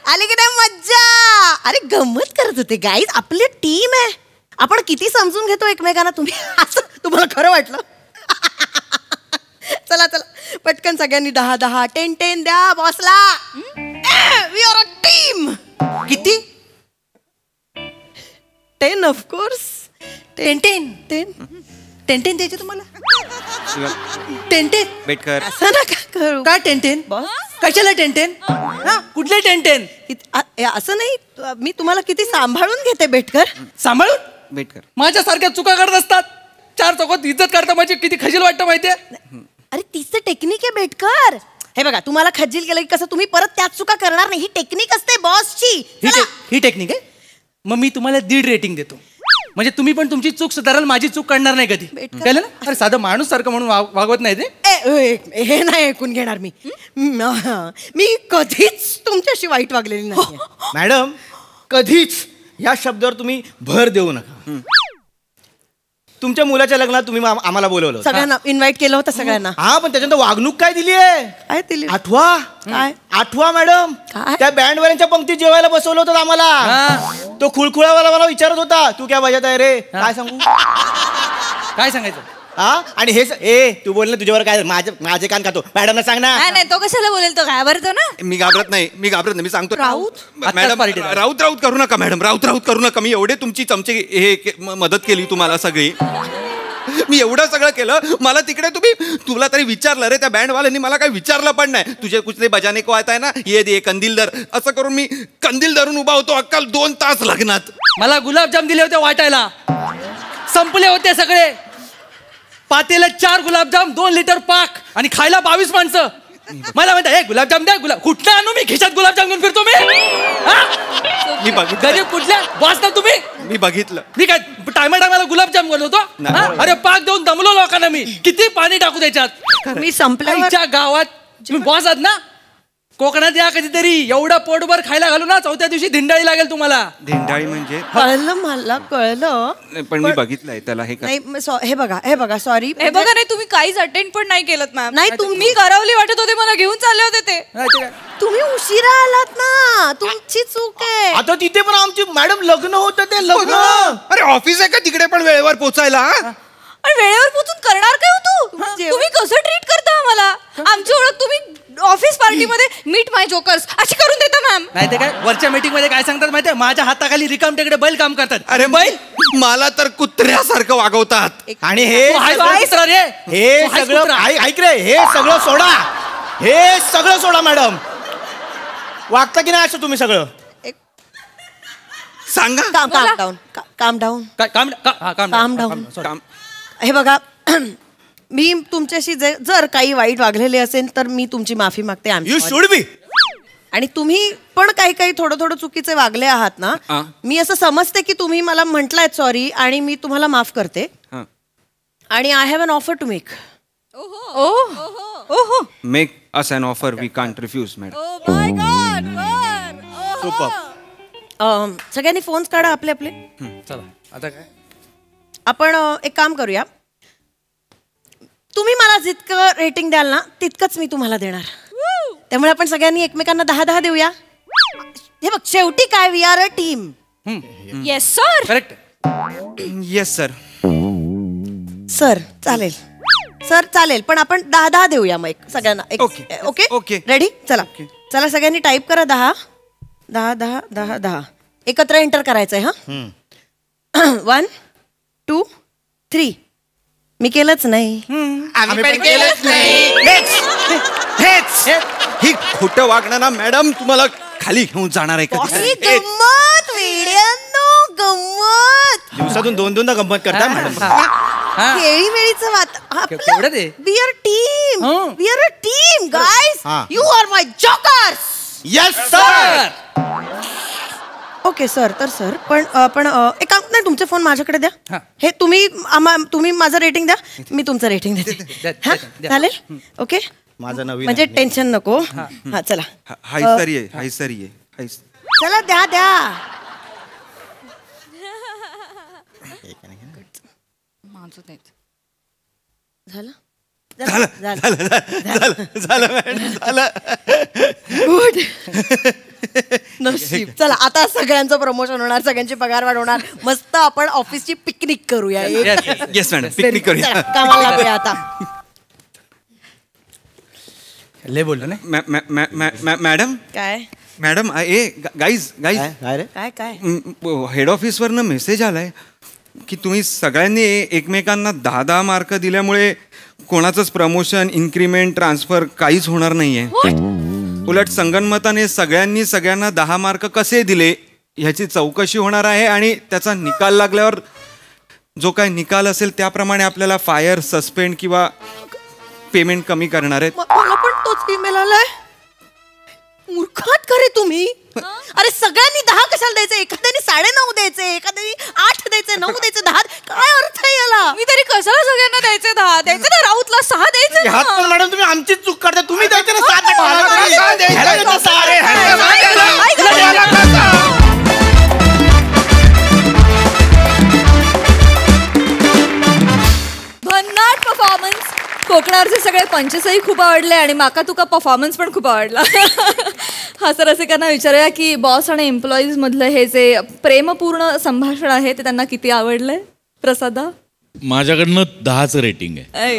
आली की नाही मज्जा? अरे गंमत करत होते गाईज. आपली टीम आहे. आपण किती समजून घेतो एकमेकांना. तुम्ही असं तुम्हाला खरं वाटलं? चला चला पटकन सगळ्यांनी 10 10 10 10 द्या बॉसला. We are a team. किती? 10 ऑफकोर्स. 10 10 10 10 10 द्यायचे तुम्हाला. 10 10 बेटकर असं नका करू. काय 10 10 बॉस? कशाला 10 10? कुठले 10 10? असं नाही. मी तुम्हाला किती सांभाळून घेते बेटकर. सांभाळून? बेटकर माझ्यासारख्या चुका करत असतात. 4 चौकात इज्जत करता माझी किती खजील वाटतं माहितीये. अरे तीच टेक्निक आहे बेटकर. हे बघा तुम्हाला खज्जील केलं की कसं तुम्ही परत त्याच चुका करणार नाही. ही टेक्निक असते बॉसची. ही टेक्निक आहे. मग मी तुम्हाला 1.5 रेटिंग देतो. म्हणजे तुम्ही पण तुमची चूक सुधाराल, माझी चूक करणार नाही कधी. कळलं ना? अरे साधं माणूस सारखं म्हणून वागवत नाही ते. हे नाही ऐकून घेणार मी. मी कधीच तुमच्याशी वाईट वागलेली नाही. मॅडम कधीच या शब्दावर तुम्ही भर देऊ नका. तुमच्या मुलाच्या लग्नात तुम्ही आम्हाला बोलवलं, सगळ्यांना इन्व्हाइट केलं होतं सगळ्यांना. हा पण त्याच्यानंतर वागणूक काय दिली आहे? काय दिली? आठवा. काय आठवा मॅडम? त्या बँडवाल्यांच्या पंक्तीत जेवायला बसवलं होतं आम्हाला. तो खुळखुळावाला मला विचारत होता तू क्या बजात आहे रे. काय सांगू? काय सांगायचं? हा आणि हे ए तू बोल ना तुझ्यावर काय माझे कान खातो मॅडमला सांग ना. नाही तो कशाला बोलेल, तो घाबरतो ना. मी घाबरत नाही मी सांगतो. राऊत मॅडम राऊत करू नका मॅडम, राऊत करू नका. मी एवढे तुमची चमचे हे मदत केली तुम्हाला सगळी. मी एवढं सगळं केलं. मला तिकडे तुला तरी विचारलं रे, त्या बँडवाल्यांनी मला काही विचारलं पण नाही. तुझे कुठले बजाने को आता आहे ना, ये दे कंदील धर, असं करून मी कंदील धरून उभा होतो अक्कल 2 तास लग्नात. मला गुलाबजाम दिले होते वाटायला, संपले होते सगळे. पातेला 4 गुलाबजाम, 2 लिटर पाक आणि खायला 22 माणसं. मला म्हणता हे गुलाबजाम द्या. कुठलं आणू मी, खिशात गुलाबजाम घेऊन फिरतो मी बघितलं. गरीब कुठल्या बॉस ना तुम्ही. मी बघितलं. मी काय टायमाला गुलाबजाम करत होतो. अरे पाक देऊन दमलो लोकांना मी. किती पाणी टाकू त्याच्यात. मी संपल्याच्या गावात तुम्ही बॉस आहात ना, कोकणात या कधीतरी. एवढं पोटभर खायला घालू ना, 4थ्या दिवशी धिंडाळी लागेल तुम्हाला. धिंडाळी म्हणजे कळलं मला कळलं, पण मी बघितलंय त्याला. हे हे बघा सॉरी. हे बघा नाही, तुम्ही काहीच अटेंड पण नाही केलं मॅम. नाही तुम्ही करवली वाटत होते, मला घेऊन चालले होते ते. तुम्ही उशिरा आलात ना, तुमची चूक आहे. आता तिथे पण आमची मॅडम लग्न होतं ते लग्न. अरे ऑफिस आहे का तिकडे पण वेळेवर पोचायला. आणि वेळेवर पोचून करणार काय होतो तुम्ही? कसं ट्रीट करता आम्हाला? आमची ओळख तुम्ही ऑफिस पार्टीमध्ये मीट माय जोकर्स अशी करून देता मॅम. नाही ते काय वरच्या मीटिंग मध्ये काय सांगतात माहितीये, माझ्या हाताखाली रिकाम टेकडे बैल काम करतात. अरे बैल मला तर कुत्र्यासारखं वागवतात. आणि हे सगळं ऐक रे, हे सगळं सोडा मॅडम. वागता की नाही असं तुम्ही सगळं सांगा. काम डाऊन. हे बघा, मी तुमच्याशी जर काही वाईट वागलेले असेल तर मी तुमची माफी मागते. You should be. आणि तुम्ही पण काही थोडं चुकीचे वागले आहात ना. मी असं समजते की तुम्ही मला म्हटलाय सॉरी, आणि मी तुम्हाला माफ करते. आणि I have an offer to make. Make us an offer, we can't refuse madam. सगळ्यांनी फोन्स काढा आपले आपले. चला आता काय आपण एक काम करूया, तुम्ही मला जितकं रेटिंग द्याल ना तितकंच मी तुम्हाला देणार. त्यामुळे आपण सगळ्यांनी एकमेकांना 10-10 देऊया. हे बघ, शेवटी काय, we are a team. Yes sir. Correct. Yes sir. Sir चालेल, सर चालेल, पण आपण 10-10 देऊया मग सगळ्यांना. Okay ready. चला सगळ्यांनी टाईप करा 10 10 10 10 10. एकत्र एंटर करायचंय. हा 1 2 3. मी केलंच नाही. आम्ही पण केलंच नाही. ही खोटं वागणं ना मॅडम तुम्हाला खाली घेऊन जाणार आहे का? गंमत गंमत. दिवसातून 2-2दा गंमत करता मॅडम. खेळी वेळीचं we are team guys. You are my jokers. Yes sir. Okay sir. तर सर पण एक काम नाही, तुमचे फोन माझ्याकडे द्या. हे तुम्ही माझं रेटिंग द्या, मी तुमचं रेटिंग देते. चालेल. ओके माझं नवीन म्हणजे टेन्शन नको. हा चला. हाय सरी आहे. चला द्या. झालं गुड. नशीब. चला आता सगळ्यांचं प्रमोशन होणार, सगळ्यांची पगार वाढवणार. मस्त आपण ऑफिसची पिकनिक करूया. येस मॅडम, पिकनिक करूया. कामाला लागूया आता. लय बोललो ना मॅडम. काय मॅडम गाईज काय हेड ऑफिसवरनं मेसेज आलाय की तुम्ही सगळ्यांनी एकमेकांना 10-10 मार्क दिल्यामुळे कोणाचंच प्रमोशन, इन्क्रीमेंट, ट्रान्सफर काहीच होणार नाहीये. उलट संगनमताने सगळ्यांना 10 मार्क कसे दिले ह्याची चौकशी होणार आहे. आणि त्याचा निकाल लागल्यावर जो काय निकाल असेल त्याप्रमाणे आपल्याला फायर, सस्पेंड किंवा पेमेंट कमी करणार आहेत. मला पण तोच ईमेल आलाय. मूर्खात खरे तुम्ही. अरे सगळ्यांनी 10 कशाला द्यायचे? एखाद्याने 9.5 द्यायचे, एखाद्याने 8 द्यायचे, 9 द्यायचे, 10. काय अर्थ आहे याला? मी तरी कशाला सगळ्यांना द्यायचे 10 द्यायचे ना, राऊतला 6 द्यायचे. मॅडम तुम्ही आमचीच चूक करता. तुम्ही द्यायचे ना 7. भन्नाट परफॉर्मन्स. कोकणावरचे सगळे पंचसही खूप आवडले आणि माका तुका परफॉर्मन्स पण खूप आवडला. हा सर रसिकांना विचारूया की बॉस आणि एम्प्लॉईज मधलं हे जे प्रेमपूर्ण संभाषण आहे ते त्यांना किती आवडलंय. प्रसादा. माझ्याकडनं 10चं रेटिंग आहे.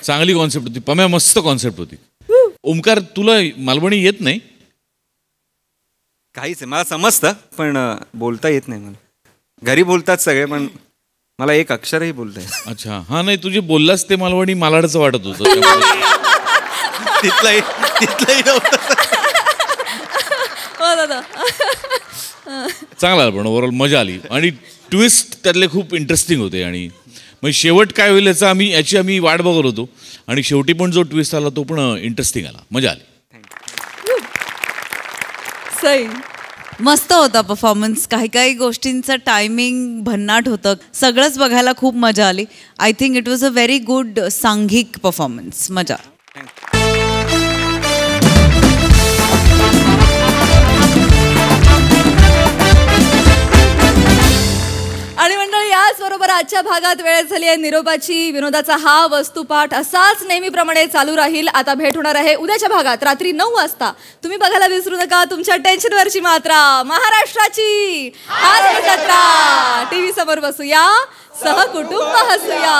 चांगली कॉन्सेप्ट होती. पम्या मस्त कॉन्सेप्ट होती. ओमकार तुला मालवणी येत नाही? काहीच आहे, मला समजतं पण बोलता येत नाही मला. घरी बोलतात सगळे पण मला एक अक्षरही बोलता येत. अच्छा, हा नाही तुझे बोललास ते मालवणी मालाडचं वाटत होतं. तिथलंही नव्हतं. चांगला पण ओव्हरऑल मजा आली आणि ट्विस्ट त्यातले खूप इंटरेस्टिंग होते. आणि मग शेवट काय होईल याची आम्ही वाट बघत होतो आणि शेवटी पण जो ट्विस्ट आला तो पण इंटरेस्टिंग आला. मजा आली. सही मस्त होता परफॉर्मन्स. काही काही गोष्टींचं टायमिंग भन्नाट होतं. सगळंच बघायला खूप मजा आली. I think it was a very good सांघिक परफॉर्मन्स. मजा. आणि मंडळी याच बरोबर आजच्या भागात वेळ झाली आहे निरोपाची. विनोदाचा हा वस्तुपाठ असाच नेहमीप्रमाणे चालू राहील. आता भेट होणार आहे उद्याच्या भागात रात्री 9 वाजता. तुम्ही बघायला विसरू नका तुमच्या टेन्शनवरची मात्रा महाराष्ट्राची हास्य जत्रा. टीव्ही समोर बसूया, सहकुटुंब हसूया.